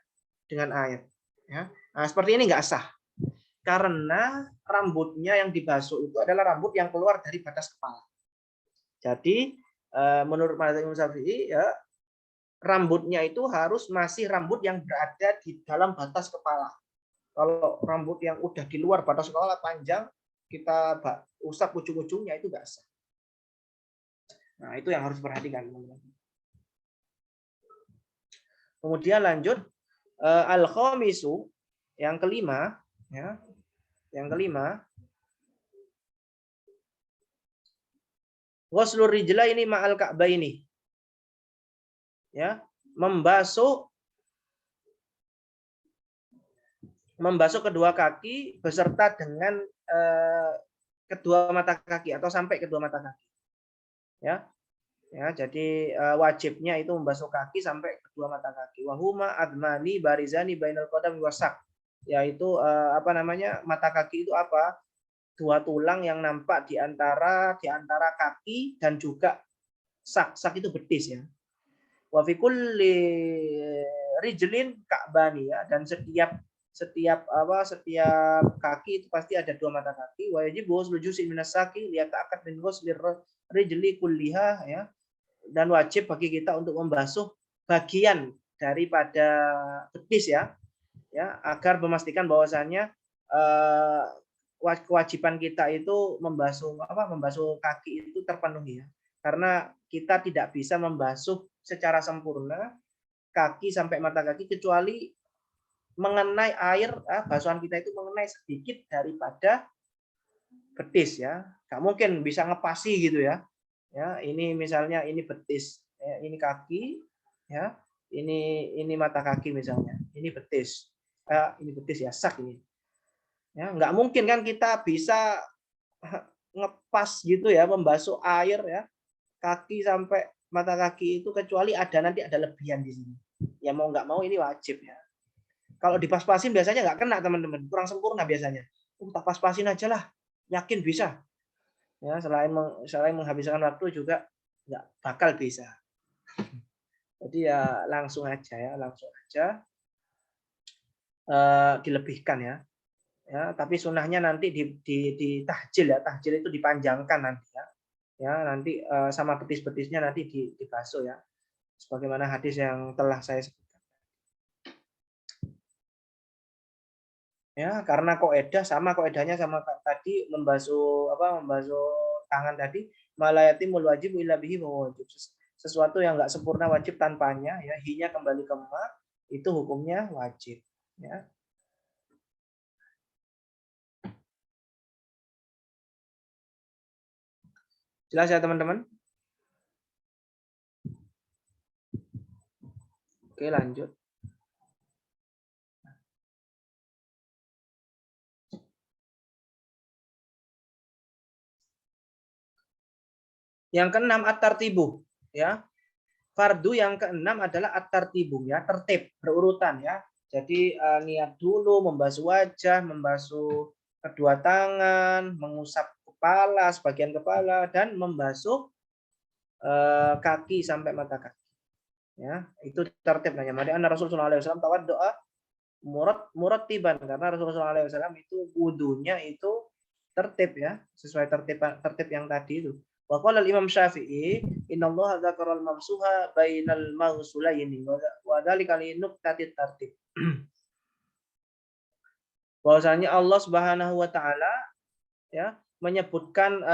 [SPEAKER 2] dengan air. Ya. Nah, seperti ini nggak sah. Karena rambutnya yang dibasuh itu adalah rambut yang keluar dari batas kepala. Jadi menurut mazhab Imam Syafi'i ya rambutnya itu harus masih rambut yang berada di dalam batas kepala. Kalau rambut yang udah di luar batas kepala panjang, kita usap ujung-ujungnya itu nggak sah. Nah, itu yang harus diperhatikan. Kemudian lanjut al-khamisu yang kelima ya. Yang kelima ghuslur rijlaini ma'al ka'baini. Ya, membasuh kedua kaki beserta dengan kedua mata kaki atau sampai kedua mata kaki. Ya. Ya, jadi wajibnya itu membasuh kaki sampai kedua mata kaki. Wahuma admani barizani bainal qadam wasak. Yaitu mata kaki itu apa? Dua tulang yang nampak di antara kaki dan juga sak. Sak itu betis ya. Wa fi kulli rijlin ka'bani ya, dan setiap kaki itu pasti ada dua mata kaki. Wa yajibu ghuslu juz'in minas saqi liyata'akkad min ghuslir rijli kulliha ya. Dan wajib bagi kita untuk membasuh bagian daripada betis ya, agar memastikan bahwasannya kewajiban kita itu membasuh kaki itu terpenuhi ya. Karena kita tidak bisa membasuh secara sempurna kaki sampai mata kaki kecuali mengenai air, basuhan kita itu mengenai sedikit daripada betis ya. Nggak mungkin bisa ngepasi gitu ya. Ya, ini misalnya ini betis, ya, ini kaki, ya, ini mata kaki misalnya, ini betis ya sak ini. Ya, nggak mungkin kan kita bisa ngepas gitu ya, membasuh air ya kaki sampai mata kaki itu kecuali nanti ada lebihan di sini. Ya mau nggak mau ini wajib ya. Kalau dipas-pasin biasanya nggak kena teman-teman, kurang sempurna biasanya. Tak pas-pasin aja lah, yakin bisa. Ya, selain menghabiskan waktu juga nggak bakal bisa. Jadi ya langsung aja dilebihkan ya. Ya, tapi sunnahnya nanti di tahjil ya. Tahjil itu dipanjangkan nanti ya. Ya, nanti sama betis-betisnya nanti dibasuh ya. Sebagaimana hadis yang telah saya sebutkan. Ya, karena kaedahnya sama tadi membasuh tangan tadi malayatimul wajib illa bihi wajib. Sesuatu yang enggak sempurna wajib tanpanya ya, hinya kembali ke ma itu hukumnya wajib ya. Jelas ya teman-teman? Oke, lanjut. Yang keenam at-tartibu ya. Fardu yang keenam adalah at-tartibu ya, tertib, berurutan ya. Jadi niat dulu membasuh wajah, membasuh kedua tangan, mengusap kepala, sebagian kepala dan membasuh kaki sampai mata kaki. Ya, itu tertib namanya. Mari anna Rasulullah SAW tawaddoa murattiban karena Rasulullah SAW itu wudunya itu tertib ya, sesuai tertib yang tadi itu. Wa qala al-Imam Syafi'i, innallaha dzakara al-mamsuha bainal maghsulaini wa dzalika li nuqtatit tartib. Bahwasanya Allah Subhanahu wa taala ya menyebutkan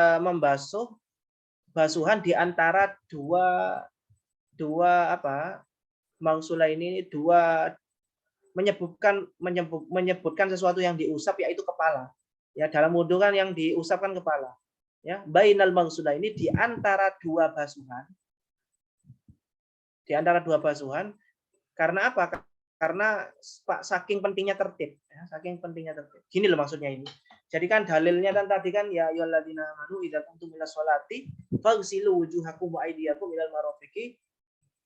[SPEAKER 2] basuhan di antara dua maghsulaini ini dua menyebutkan sesuatu yang diusap yaitu kepala. Ya, dalam wudu kan yang diusapkan kepala. Ya, bainal maghsulah ini di antara dua basuhan. Di antara dua basuhan. Karena apa? Karena saking pentingnya tertib, ya, saking pentingnya tertib. Gini loh maksudnya ini. Jadi kan dalilnya kan tadi kan ya ayyuhalladzina amanu idza qumtum ilas sholati faghsilu wujuhakum wa aydiyakum ilal marafiqi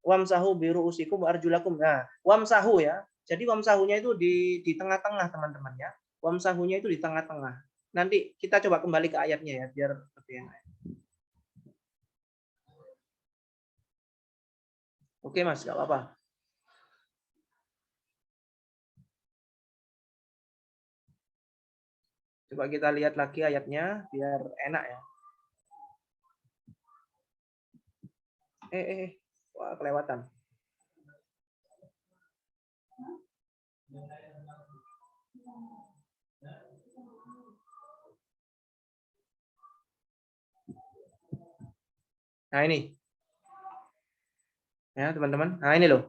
[SPEAKER 2] wamsahu bi ru'usikum wa arjulakum. Nah, wamsahu ya. Jadi wamsahunya itu di tengah-tengah teman-teman ya. Wamsahunya itu di tengah-tengah. Nanti kita coba kembali ke ayatnya ya biar lebih enak. Oke Mas, enggak apa-apa. Coba kita lihat lagi ayatnya biar enak ya. Wah, kelewatan. Nah ini. Ya, teman-teman. Nah ini loh.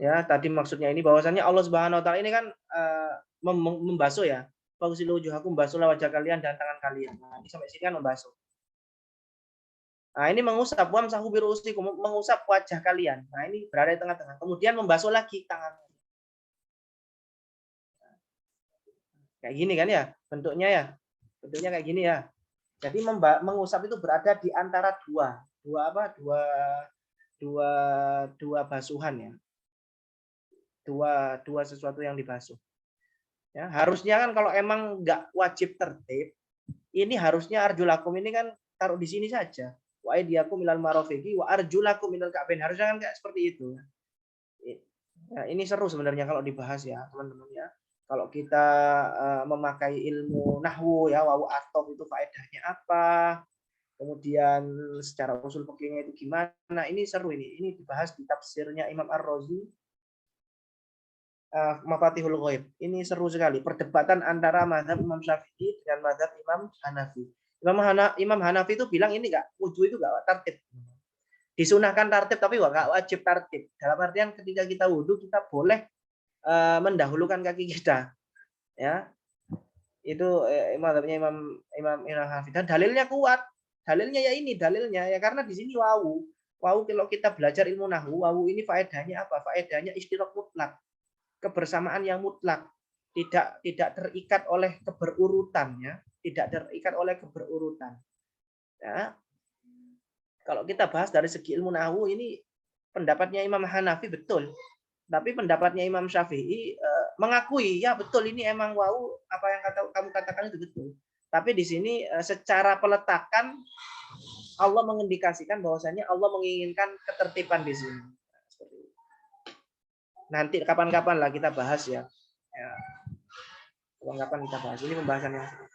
[SPEAKER 2] Ya, tadi maksudnya ini bahwasannya Allah Subhanahu wa taala ini kan membasuh ya. Faghsilu wujuhakum, basuhlah wajah kalian dan tangan kalian. Nah, ini sampai sini kan membasuh. Nah, ini mengusap wamsahu bi ru'usikum, mengusap wajah kalian. Nah, ini berada di tengah-tengah. Kemudian membasuh lagi tangan. Kayak gini kan ya bentuknya ya. Bentuknya kayak gini ya. Jadi mengusap itu berada di antara dua basuhan ya. Dua sesuatu yang dibasuh. Ya, harusnya kan kalau emang nggak wajib tertib, ini harusnya arjulakum ini kan taruh di sini saja. Wa aydiyakum ilal marafiqi wa arjulakum ilal ka'bain. Harusnya kan kayak seperti itu. Nah, ini seru sebenarnya kalau dibahas ya, teman-teman ya. Kalau kita memakai ilmu nahwu ya, wawu atof itu faedahnya apa? Kemudian secara usul fikihnya itu gimana? Ini seru ini. Ini dibahas di tafsirnya Imam Ar-Razi. Mafatihul Ghaib. Ini seru sekali. Perdebatan antara mazhab Imam Syafi'i dengan mazhab Imam Hanafi. Imam Hanafi itu bilang ini enggak, wudu itu enggak tertib. Disunahkan tertib tapi enggak wajib tertib. Dalam artian ketika kita wudu kita boleh mendahulukan kaki kita. Ya. Itu mazhabnya Imam Hanafi. Dan dalilnya kuat. Dalilnya ya ini, dalilnya ya karena di sini wawu. Wawu kalau kita belajar ilmu nahwu, wawu ini faedahnya apa? Faedahnya istirak mutlak. Kebersamaan yang mutlak, tidak terikat oleh keberurutan ya, tidak terikat oleh keberurutan. Ya. Kalau kita bahas dari segi ilmu nahwu ini pendapatnya Imam Hanafi betul, tapi pendapatnya Imam Syafi'i mengakui ya betul ini emang wau apa yang kamu katakan itu betul. Tapi di sini secara peletakan Allah mengindikasikan bahwasanya Allah menginginkan ketertiban di sini. Nanti kapan-kapan lah kita bahas ya. Kapan-kapan kita bahas. Ini pembahasan yang seru.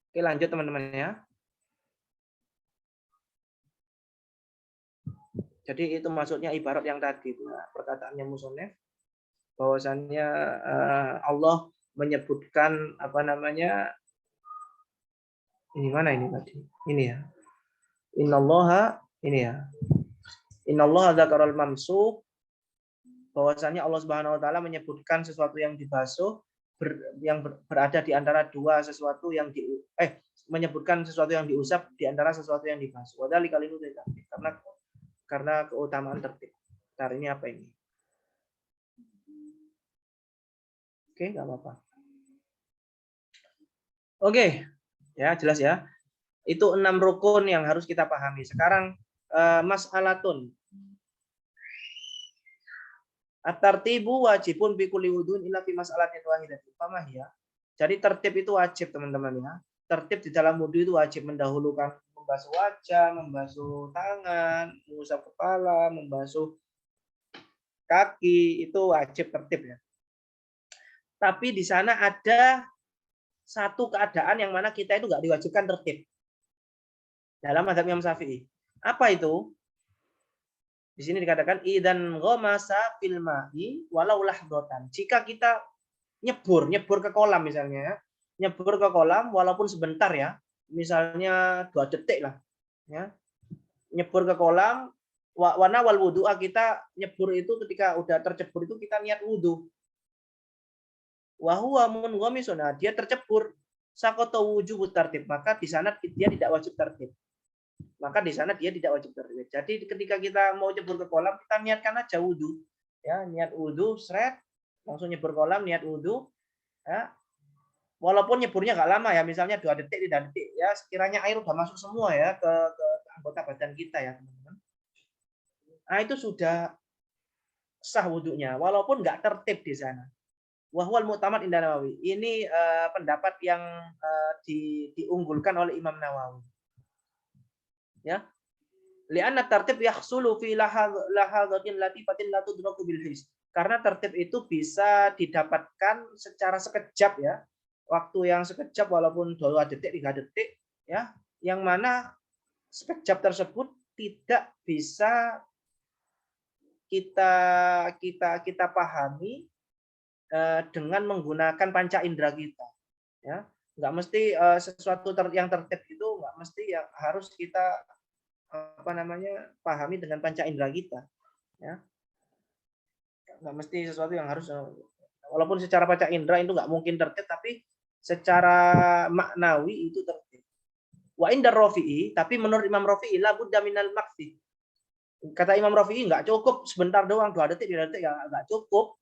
[SPEAKER 2] Oke, lanjut teman-teman ya. Jadi itu maksudnya ibarat yang tadi perkataannya musonef bahwasannya Allah menyebutkan apa namanya ini mana ini tadi ini ya. Innallaha ini ya. Innallaha dzakarul mamsuk bahwasanya Allah Subhanahu wa taala menyebutkan sesuatu yang dibasuh yang berada di antara dua sesuatu yang menyebutkan sesuatu yang diusap di antara sesuatu yang dibasuh. Wadali kali itu karena keutamaan tertib. Ntar ini apa ini? Oke, nggak apa-apa. Oke, ya jelas ya. Itu 6 rukun yang harus kita pahami. Sekarang mas'alatun. At-tartibu wajibun bi kulli wudhu'in illa fi mas'alatin wahidatin. Paham ya? Jadi tertib itu wajib teman-teman ya. Tertib di dalam wudhu itu wajib mendahulukan membasuh wajah, membasuh tangan, mengusap kepala, membasuh kaki, itu wajib tertib ya. Tapi di sana ada satu keadaan yang mana kita itu nggak diwajibkan tertib. Dalam mazhab Imam Syafi'i. Apa itu? Di sini dikatakan idan ghamasa fil ma'i walau lahdatan. Jika kita nyebur ke kolam misalnya, nyebur ke kolam walaupun sebentar ya, misalnya 2 detik lah, ya. nyebur ke kolam, wana wal wudu'a, kita nyebur itu ketika udah tercebur itu kita niat wudu. Wa huwa munghamisun, dia tercebur. Saqata wujubu tartib, maka di sana dia tidak wajib tertib. Jadi ketika kita mau nyebur ke kolam, kita niatkan aja wudu. Ya, niat wudu, seret, langsung nyebur kolam, niat wudu. Ya. Walaupun nyeburnya nggak lama ya, misalnya 2 detik, 3 detik. Ya, sekiranya air udah masuk semua ya ke anggota badan kita ya, teman-teman. Nah, itu sudah sah wudunya, walaupun nggak tertib di sana. Wahwal mu'tamad inda Nawawi. Ini pendapat yang diunggulkan oleh Imam Nawawi. Ya. Li'anna tartib yahsulu fi lahadhatin latifatin la tudraku bil his. Karena tertib itu bisa didapatkan secara sekejap ya. Waktu yang sekejap walaupun 2 detik, 3 detik ya, yang mana sekejap tersebut tidak bisa kita pahami dengan menggunakan panca indera kita, ya. Nggak mesti sesuatu yang tertib itu nggak mesti yang harus kita pahami dengan panca indera kita, ya. Nggak mesti sesuatu yang harus, walaupun secara panca indera itu nggak mungkin tertib, tapi secara maknawi itu tertib. Wa indar Rafi'i, tapi menurut Imam Rafi'i la budda minal maqti. Kata Imam Rafi'i nggak cukup sebentar doang, 2 detik, 3 detik, nggak cukup.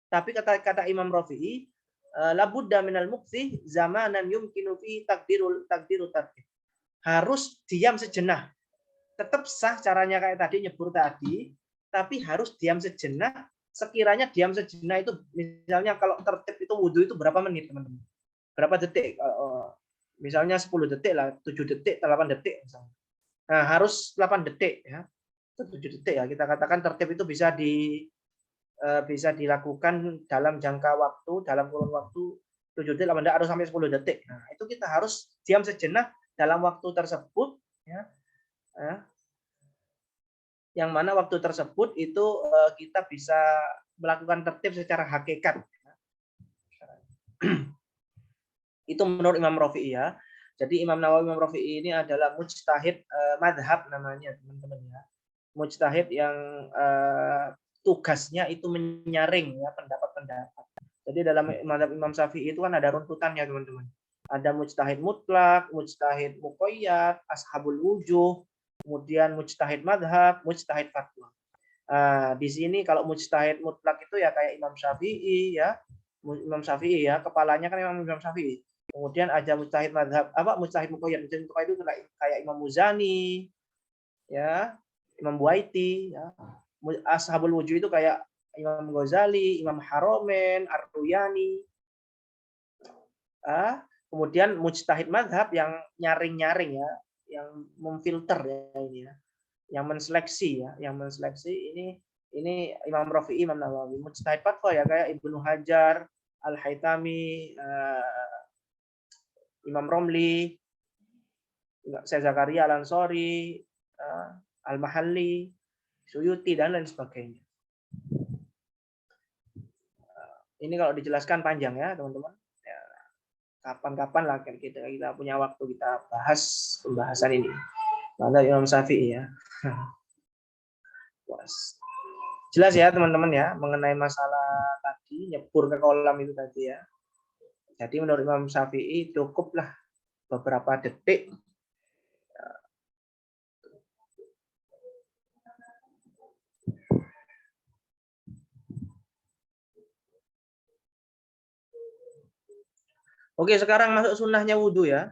[SPEAKER 2] Tapi kata Imam Rafi'i, labudda minal muqsi zamanan yumkinu fi takdiru tartib. Harus diam sejenak. Tetap sah caranya kayak tadi nyebur tadi, tapi harus diam sejenak. Sekiranya diam sejenak itu, misalnya kalau tertib itu wudu itu berapa menit, teman-teman? Berapa detik? Misalnya 10 detik lah, 7 detik, 8 detik misalnya. Nah, harus 8 detik ya. 7 detik ya, kita katakan tertib itu bisa dilakukan dalam jangka waktu, dalam kurun waktu 7 detik, 8 detik, atau sampai 10 detik. Nah, itu kita harus diam sejenak dalam waktu tersebut, ya. Yang mana waktu tersebut itu kita bisa melakukan tertib secara hakikat. Itu menurut Imam Rafi'i ya. Jadi Imam Nawawi, Imam Rafi'i ini adalah mujtahid madhab namanya, teman-teman ya. Mujtahid yang tugasnya itu menyaring ya pendapat-pendapat. Jadi dalam mazhab Imam Syafi'i itu kan ada runtutannya, teman-teman. Ada mujtahid mutlak, mujtahid muqayyad, ashabul wujuh, kemudian mujtahid madhab, mujtahid fatwa. Di sini kalau mujtahid mutlak itu ya kayak Imam Syafi'i ya. Imam Syafi'i ya, kepalanya kan Imam Syafi'i. Kemudian ada mujtahid madhab, mujtahid muqayyad. Mujtahid muqayyad itu kayak Imam Muzani, ya, Imam Buaiti, ya. Ashabul wujuh itu kayak Imam Ghazali, Imam Haromen, Ar-Ruyani. Kemudian mujtahid madhab yang nyaring-nyaring ya, yang memfilter ya ini ya, yang menseleksi ya, ini Imam Rafi'i, Imam Nawawi. Mujtahid fatwa ya kayak Ibnu Hajar, Al-Haytami, Imam Romli, Syekh Zakaria Al-Ansori, Al-Mahalli, Suyuti, dan lain sebagainya. Ini kalau dijelaskan panjang ya, teman-teman. Ya, kapan-kapan lah kita punya waktu kita bahas pembahasan ini. Mantap Imam Syafi'i ya. Jelas ya, teman-teman ya, mengenai masalah tadi nyebur ke kolam itu tadi ya. Jadi menurut Imam Syafi'i cukuplah beberapa detik. Oke, sekarang masuk sunnahnya wudhu ya.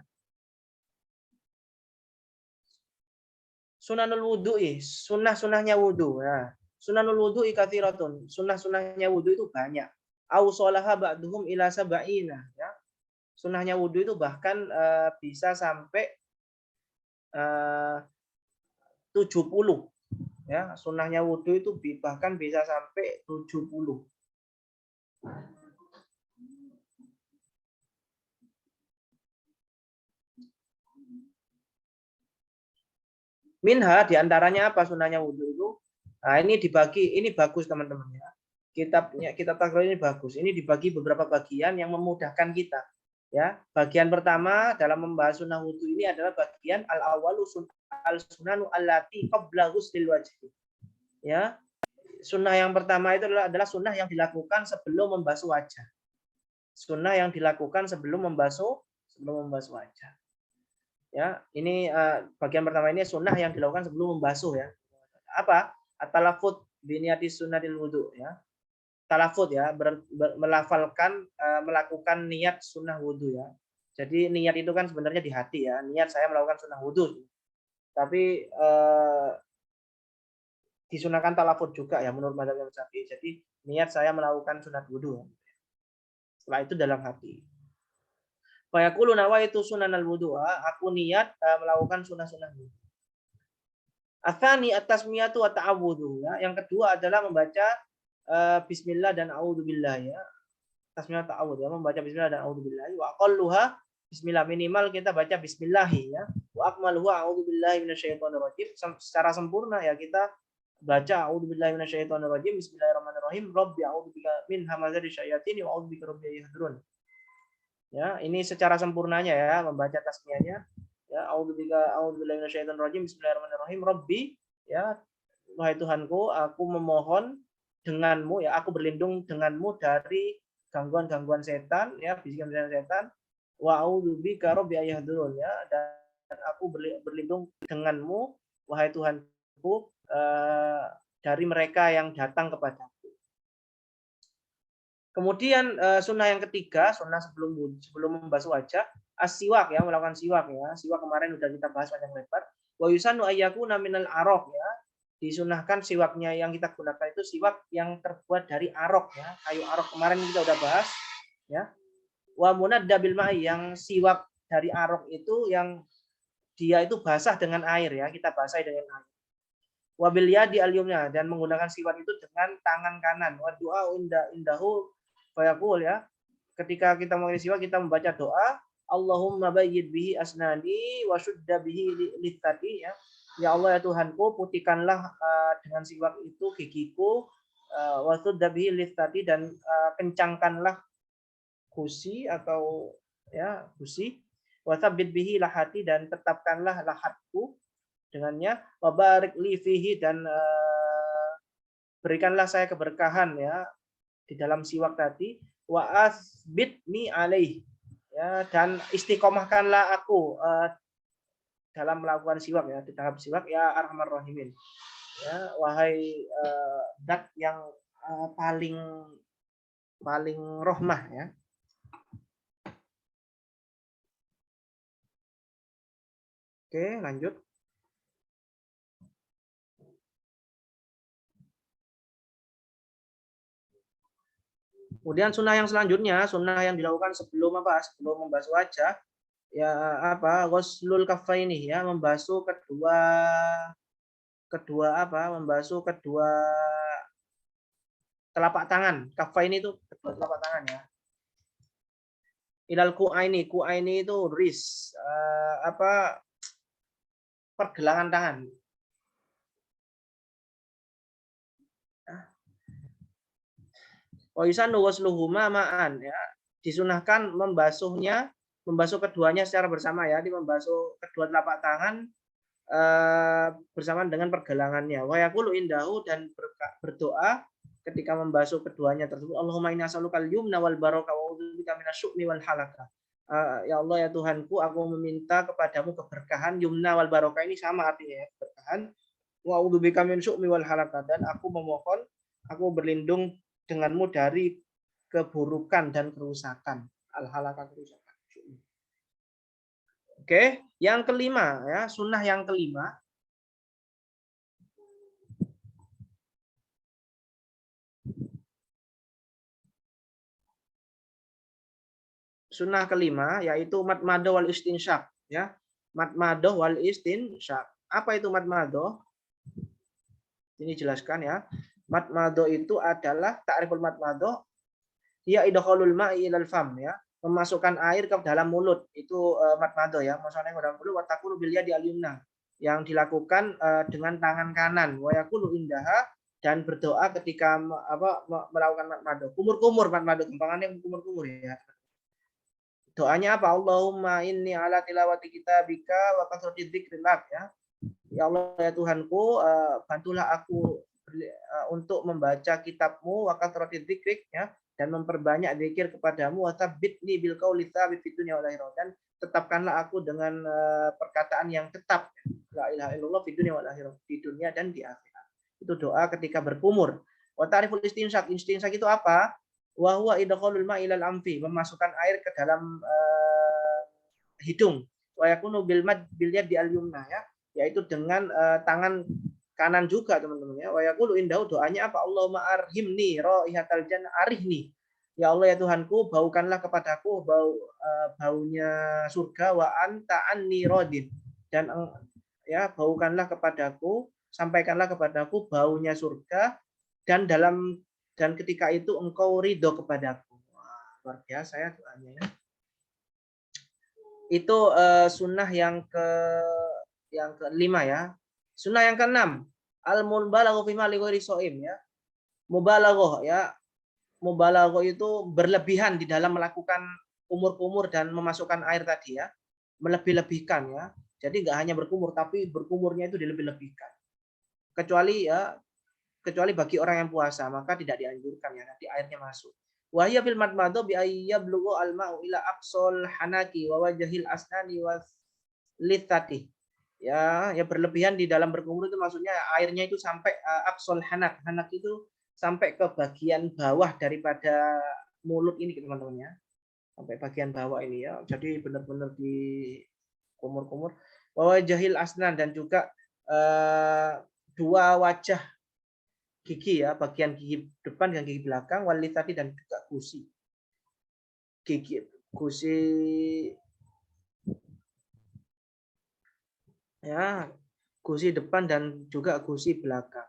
[SPEAKER 2] Sunanul wudhu'i, sunnah-sunnahnya wudhu. Nah, sunanul wudhu'i katsiratun. Sunnah-sunnahnya wudhu itu banyak. Au sholaha ba'duhum ila sab'ina ya. Sunnahnya wudhu itu bahkan bisa sampai 70 ya. Sunnahnya wudhu itu bahkan bisa sampai 70. Minha diantaranya apa sunnahnya wudhu itu? Nah, ini dibagi, ini bagus teman-teman ya. Kitab takrir ini bagus. Ini dibagi beberapa bagian yang memudahkan kita. Ya, bagian pertama dalam membahas sunnah wudhu ini adalah bagian al-awalu al-sunanu allati qabla ghusl wajhi. Ya, sunnah yang pertama itu adalah sunnah yang dilakukan sebelum membasuh wajah. Sunnah yang dilakukan sebelum membasuh wajah. Ya, ini bagian pertama ini sunnah yang dilakukan sebelum membasuh ya. Apa? At-talafut biniyati sunnatil wudhu ya. Talafut ya, melafalkan melakukan niat sunnah wudhu ya. Jadi niat itu kan sebenarnya di hati ya. Niat saya melakukan sunnah wudhu. Tapi disunahkan talafut juga ya menurut madzhab Imam Syafi'i. Jadi niat saya melakukan sunat wudhu. Setelah itu dalam hati. Fa yaqulu nawaitu sunanal wudhu. Aku niat melakukan sunnah-sunnah wudhu. Atsani at-tasmiyatu wa ta'awudhu ya. Yang kedua adalah membaca bismillah dan a'udzubillah ya. Tasmiyah ta'awudz ya, membaca bismillah dan a'udzubillah. Wa aqalluha bismillah, minimal kita baca bismillah ya. Wa akmaluhu a'udzubillahi minasyaitonirrajim. Secara sempurna ya kita baca a'udzubillahi minasyaitonirrajim, bismillahirrahmanirrahim, rabbi a'udzubika min hamazati syayatin wa a'udzubika rabbi yahdurun. Ya, ini secara sempurnanya ya membaca tasmiyahnya. Ya, a'udzubillahi minasyaitonirrajim, bismillahirrahmanirrahim, rabbi ya, wahai Tuhanku, aku memohon denganmu ya, aku berlindung denganmu dari gangguan-gangguan setan ya, bisikan setan. Wa a'udzubika rabbi yahdurun ya, dan aku berlindung denganmu wahai Tuhanku dari mereka yang datang kepadaku. Kemudian sunnah yang ketiga, sunnah sebelum membasuh wajah, as-siwak ya, melakukan siwak ya. Siwak kemarin sudah kita bahas panjang lebar. Wa yusannu ayyakuna minal araq ya. Disunahkan siwaknya yang kita gunakan itu siwak yang terbuat dari arok ya, kayu arok kemarin kita udah bahas ya. Wa munadda bil ma'i, yang siwak dari arok itu yang dia itu basah dengan air ya, kita basahi dengan air. Wa bil yadi al yumna, dan menggunakan siwak itu dengan tangan kanan. Wa du'a indahu fa yaqul ya, ketika kita mengirim siwak kita membaca doa Allahumma bayyid bihi asnani wa syudda bihi littati ya. Ya Allah ya Tuhanku, putihkanlah dengan siwak itu gigiku, wa syudda bihi littati, dan kencangkanlah gusi atau ya gusi, wa tsabbit bihi lahati, dan tetapkanlah lahatku dengannya, wa barik li fihi, dan berikanlah saya keberkahan ya di dalam siwak tadi, wa asbitni alaih ya, dan istiqomahkanlah aku dalam melakukan siwak ya, di tahap siwak ya arhamar rahimin ya, wahai zat yang paling rahmah ya. Oke, lanjut. Kemudian sunnah yang selanjutnya, sunnah yang dilakukan sebelum apa? Sebelum membasuh wajah, ya apa? Ghuslul kaffaini ya, membasuh membasuh kedua telapak tangan. Kaffaini itu kedua telapak tangan ya. Ilal ku'aini itu wrist, pergelangan tangan. Wa yusannu ghusluhuma ma'an ya. Disunahkan membasuh keduanya secara bersama ya, membasuh kedua telapak tangan bersamaan dengan pergelangannya. Wa yaqulu indahu, dan berdoa ketika membasuh keduanya tersebut, Allahumma inni as'alukal yumna wal baraka wa a'udzubika minasyu'mi wal halaka. Ya Allah ya Tuhanku, aku meminta kepadamu keberkahan. Yumna wal baraka ini sama artinya ya, keberkahan. Wa a'udzubika min syu'mi wal halaka, dan aku memohon, aku berlindung denganmu dari keburukan dan kerusakan. Al-halaka, kerusakan. Oke, yang kelima ya, sunnah yang kelima. Sunnah kelima yaitu matmadah wal istinsyaq ya. Matmadah wal istinsyaq. Apa itu matmadah? Ini jelaskan ya. Matmadah itu adalah ta'riful matmadah, ya idkhalul ma'i ilal fam ya, memasukkan air ke dalam mulut, itu matmadah ya, masukkan ke dalam mulut. Wa taqulu bil yadi al yumna, yang dilakukan dengan tangan kanan. Wa yaqulu indaha, dan berdoa ketika melakukan matmadah. Kumur-kumur matmadah, gampangannya kumur-kumur ya. Doanya apa? Allahumma inni ala tilawati kitabika wa kasrati dzikrillah ya. Ya Allah ya Tuhanku, bantulah aku untuk membaca kitabmu wa kasrati dzikrik ya, dan memperbanyak zikir kepadamu, wa tsabbitni bil qauli tsabit fid dunya wal akhirah, dan tetapkanlah aku dengan perkataan yang tetap, la ilaha illallah fid dunya wal akhirah, di dunia dan di akhirat. Itu doa ketika berkumur. Wa ta'riful istinsak, istinsak itu apa? Wa huwa idkhalul ma'i ilal anfi, memasukkan air ke dalam hidung. Wa yakunu bil mad bil yadi al yumna ya, yaitu dengan tangan kanan juga teman-teman ya. Wa yaqulu indahu, doanya apa? Allahumma arhimni raihatal jannah, arihni. Ya Allah ya Tuhanku, baukanlah kepadaku baunya surga, wa anta anni radin, dan ya baukanlah kepadaku, sampaikanlah kepadaku baunya surga, dan ketika itu engkau ridho kepadaku. Wah, luar biasa ya doanya ya. Itu sunnah yang kelima ya. Sunnah yang keenam, al-mubalaghah fi mali ghairi shaim ya. Mubalaghah ya. Mubalaghah itu berlebihan di dalam melakukan kumur-kumur dan memasukkan air tadi ya. Melebih-lebihkan ya. Jadi nggak hanya berkumur, tapi berkumurnya itu dilebih-lebihkan. Kecuali bagi orang yang puasa, maka tidak dianjurkan ya, nanti airnya masuk. Wa hiya fil madmadha bi ayyablughu al-ma'u ila aqsal hanaki wa wajhil asnani wa lithati. Ya berlebihan di dalam berkumur itu maksudnya airnya itu sampai aqsal hanak. Hanak itu sampai ke bagian bawah daripada mulut ini teman-teman ya. Sampai bagian bawah ini ya. Jadi benar-benar di kumur-kumur. Wa wajhil asnan, dan juga dua wajah gigi ya, bagian gigi depan dan gigi belakang, walitati, dan juga gusi. Gusi ya, gusi depan dan juga gusi belakang.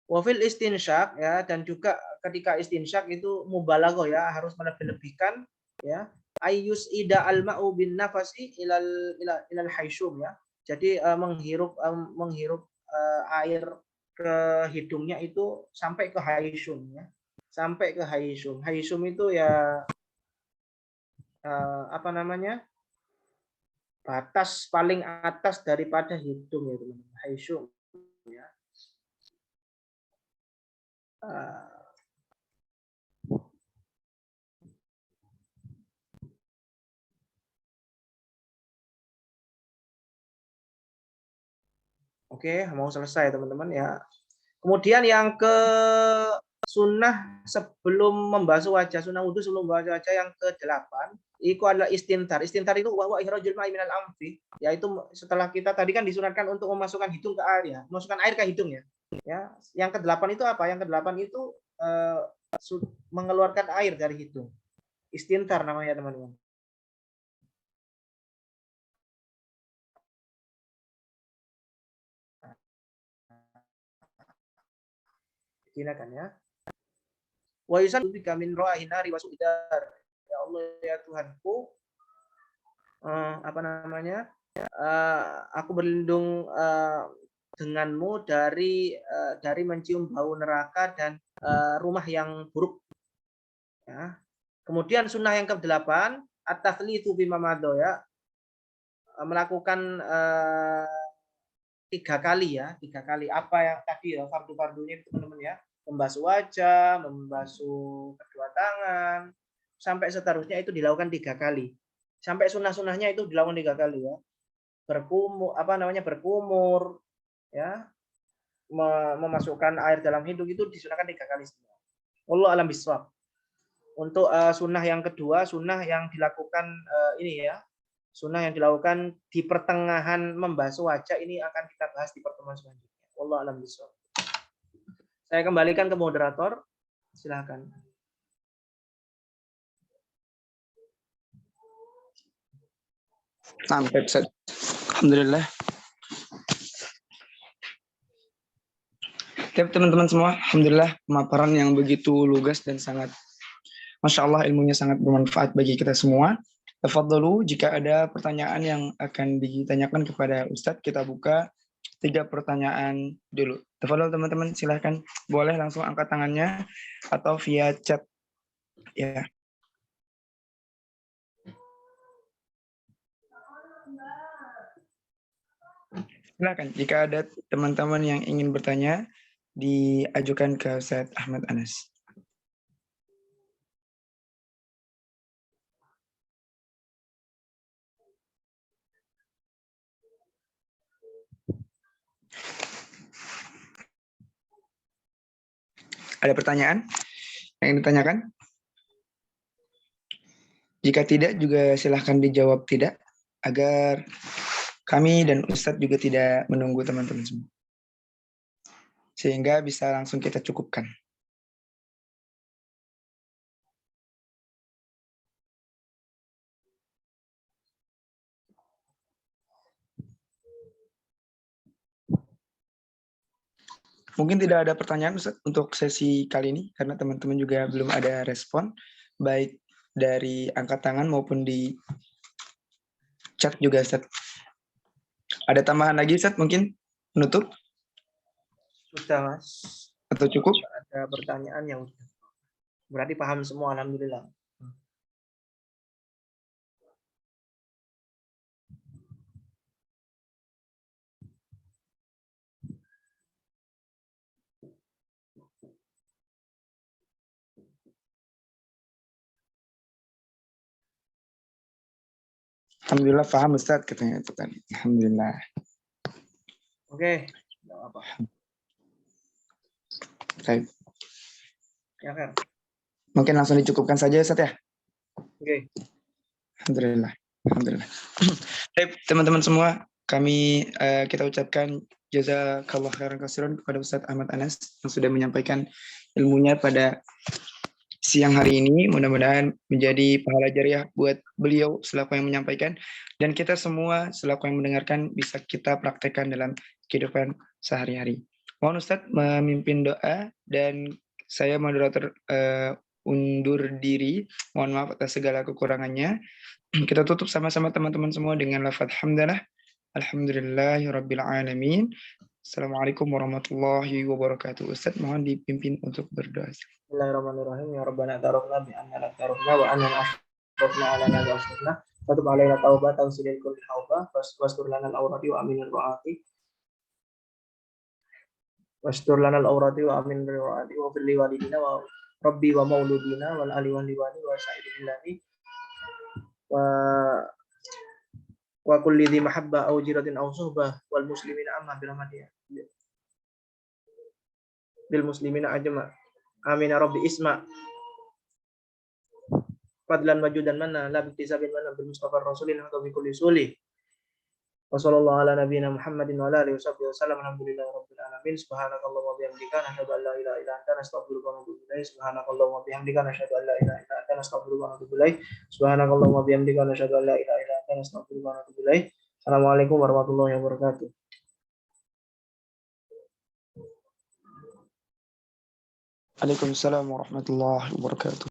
[SPEAKER 2] Wafil istinsyak ya, dan juga ketika istinsyak itu mubalaghah ya, harus melebih-lebihkan ya. Ayyus ida al-ma'u bin nafasi ilal haishum ya. Jadi menghirup air ke hidungnya itu sampai ke haishum ya. Sampai ke haishum. Haishum itu ya apa namanya? Batas paling atas daripada hidung ya teman-teman. Haishum ya. Oke, mau selesai teman-teman ya. Kemudian yang ke sunnah sebelum membasuh wajah, sunnah wudhu sebelum membasuh wajah yang ke-8, itu adalah istintar. Istintar itu wa ikhrajul ma'i minal anfi, yaitu setelah kita tadi kan disunatkan untuk memasukkan hidung ke air ya, memasukkan air ke hidung ya. Ya, yang ke-8 itu apa? Yang ke-8 itu mengeluarkan air dari hidung. Istintar namanya teman-teman. Gunakan ya. Wa yusallu bika min ra'inari wa su'idar. Ya Allah ya Tuhanku, apa namanya? Aku berlindung denganmu dari mencium bau neraka dan rumah yang buruk. Ya. Kemudian sunnah yang ke-8, at-tathlitsu bima madha ya. Melakukan 3 kali ya, 3 kali apa yang tadi ya fardu-fardunya teman-teman ya. Membasuh wajah, membasuh kedua tangan, sampai seterusnya itu dilakukan 3 kali. Sampai sunnah-sunnahnya itu dilakukan 3 kali ya. Berkumur ya. Memasukkan air dalam hidung itu disunahkan 3 kali semua. Wallahu a'lam bishawab. Untuk sunnah yang kedua, sunnah yang dilakukan ini ya. Sunnah yang dilakukan di pertengahan membasuh wajah ini akan kita bahas di pertemuan selanjutnya. Wallahu a'lam bishawab. Saya kembalikan ke moderator. Silakan.
[SPEAKER 1] Sampai Ustaz. Alhamdulillah. Teman-teman semua, alhamdulillah pemaparan yang begitu lugas dan sangat, masya Allah, ilmunya sangat bermanfaat bagi kita semua. Tafadhalu, jika ada pertanyaan yang akan ditanyakan kepada Ustadz, kita buka 3 pertanyaan dulu. Tafadhal teman-teman, silahkan, boleh langsung angkat tangannya atau via chat ya. Silakan, jika ada teman-teman yang ingin bertanya, diajukan ke Ustaz Ahmad Anas. Ada pertanyaan yang ingin ditanyakan? Jika tidak, juga silahkan dijawab tidak, agar kami dan Ustadz juga tidak menunggu teman-teman semua. Sehingga bisa langsung kita cukupkan. Mungkin tidak ada pertanyaan Ustadz untuk sesi kali ini, karena teman-teman juga belum ada respon, baik dari angkat tangan maupun di chat juga Ustadz. Ada tambahan lagi Ustadz mungkin menutup?
[SPEAKER 2] Sudah Mas.
[SPEAKER 1] Atau cukup?
[SPEAKER 2] Ada pertanyaan yang berarti paham semua, alhamdulillah.
[SPEAKER 1] Alhamdulillah paham Ustadz katanya itu tadi. Alhamdulillah.
[SPEAKER 2] Oke, tidak apa.
[SPEAKER 1] Baik.
[SPEAKER 2] Ya kan?
[SPEAKER 1] Mungkin langsung dicukupkan saja Ustadz ya.
[SPEAKER 2] Oke.
[SPEAKER 1] Alhamdulillah. Alhamdulillah. Baik, teman-teman semua, kami kita ucapkan jazakallah khairan katsiran kepada Ustadz Ahmad Anas yang sudah menyampaikan ilmunya pada siang hari ini. Mudah-mudahan menjadi pahala jariah buat beliau selaku yang menyampaikan, dan kita semua selaku yang mendengarkan bisa kita praktekkan dalam kehidupan sehari-hari. Mohon Ustadz memimpin doa, dan saya moderator undur diri. Mohon maaf atas segala kekurangannya. Kita tutup sama-sama teman-teman semua dengan lafaz hamdalah. Alhamdulillahirabbil alamin. Assalamualaikum warahmatullahi wabarakatuh. Ustaz mohon dipimpin untuk berdoa.
[SPEAKER 2] Bismillahirrahmanirrahim. Ya Rabbana tarafna bi anna la tarafna wa anna ashrafna ala nabi ashrafna. Fatub alaina taubatan sidil kulli hauba. Wastur lana al-awrati wa amin al-ru'ati. Wastur lana al-awrati wa amin al-ru'ati wa fil liwalidina wa rabbi wa mauludina wal ali wal liwani wa sa'idil illani wa kulli dhi mahabba aw jiratin aw suhbah wal muslimina amma bil rahmatiyah bil muslimina ajma amin ya rabbi isma fadlan wajudan mana la biktisabin mana bil mustafa rasulin atau bi kulli suli wa sallallahu ala nabiyyina Muhammadin wa ala alihi wasallam alhamdulillahi rabbil alamin subhanakallahumma wa bihamdika nashhadu an la ilaha illa anta nastaghfiruka wa natubu ilaik subhanakallahumma wa bihamdika nashhadu an la ilaha illa anta nastaghfiruka wa natubu ilaik subhanakallahumma wa bihamdika nashhadu an la ilaha illa anta nastaghfiruka wa natubu ilaik. Assalamualaikum warahmatullahi wabarakatuh.
[SPEAKER 1] Waalaikumsalam warahmatullahi wabarakatuh.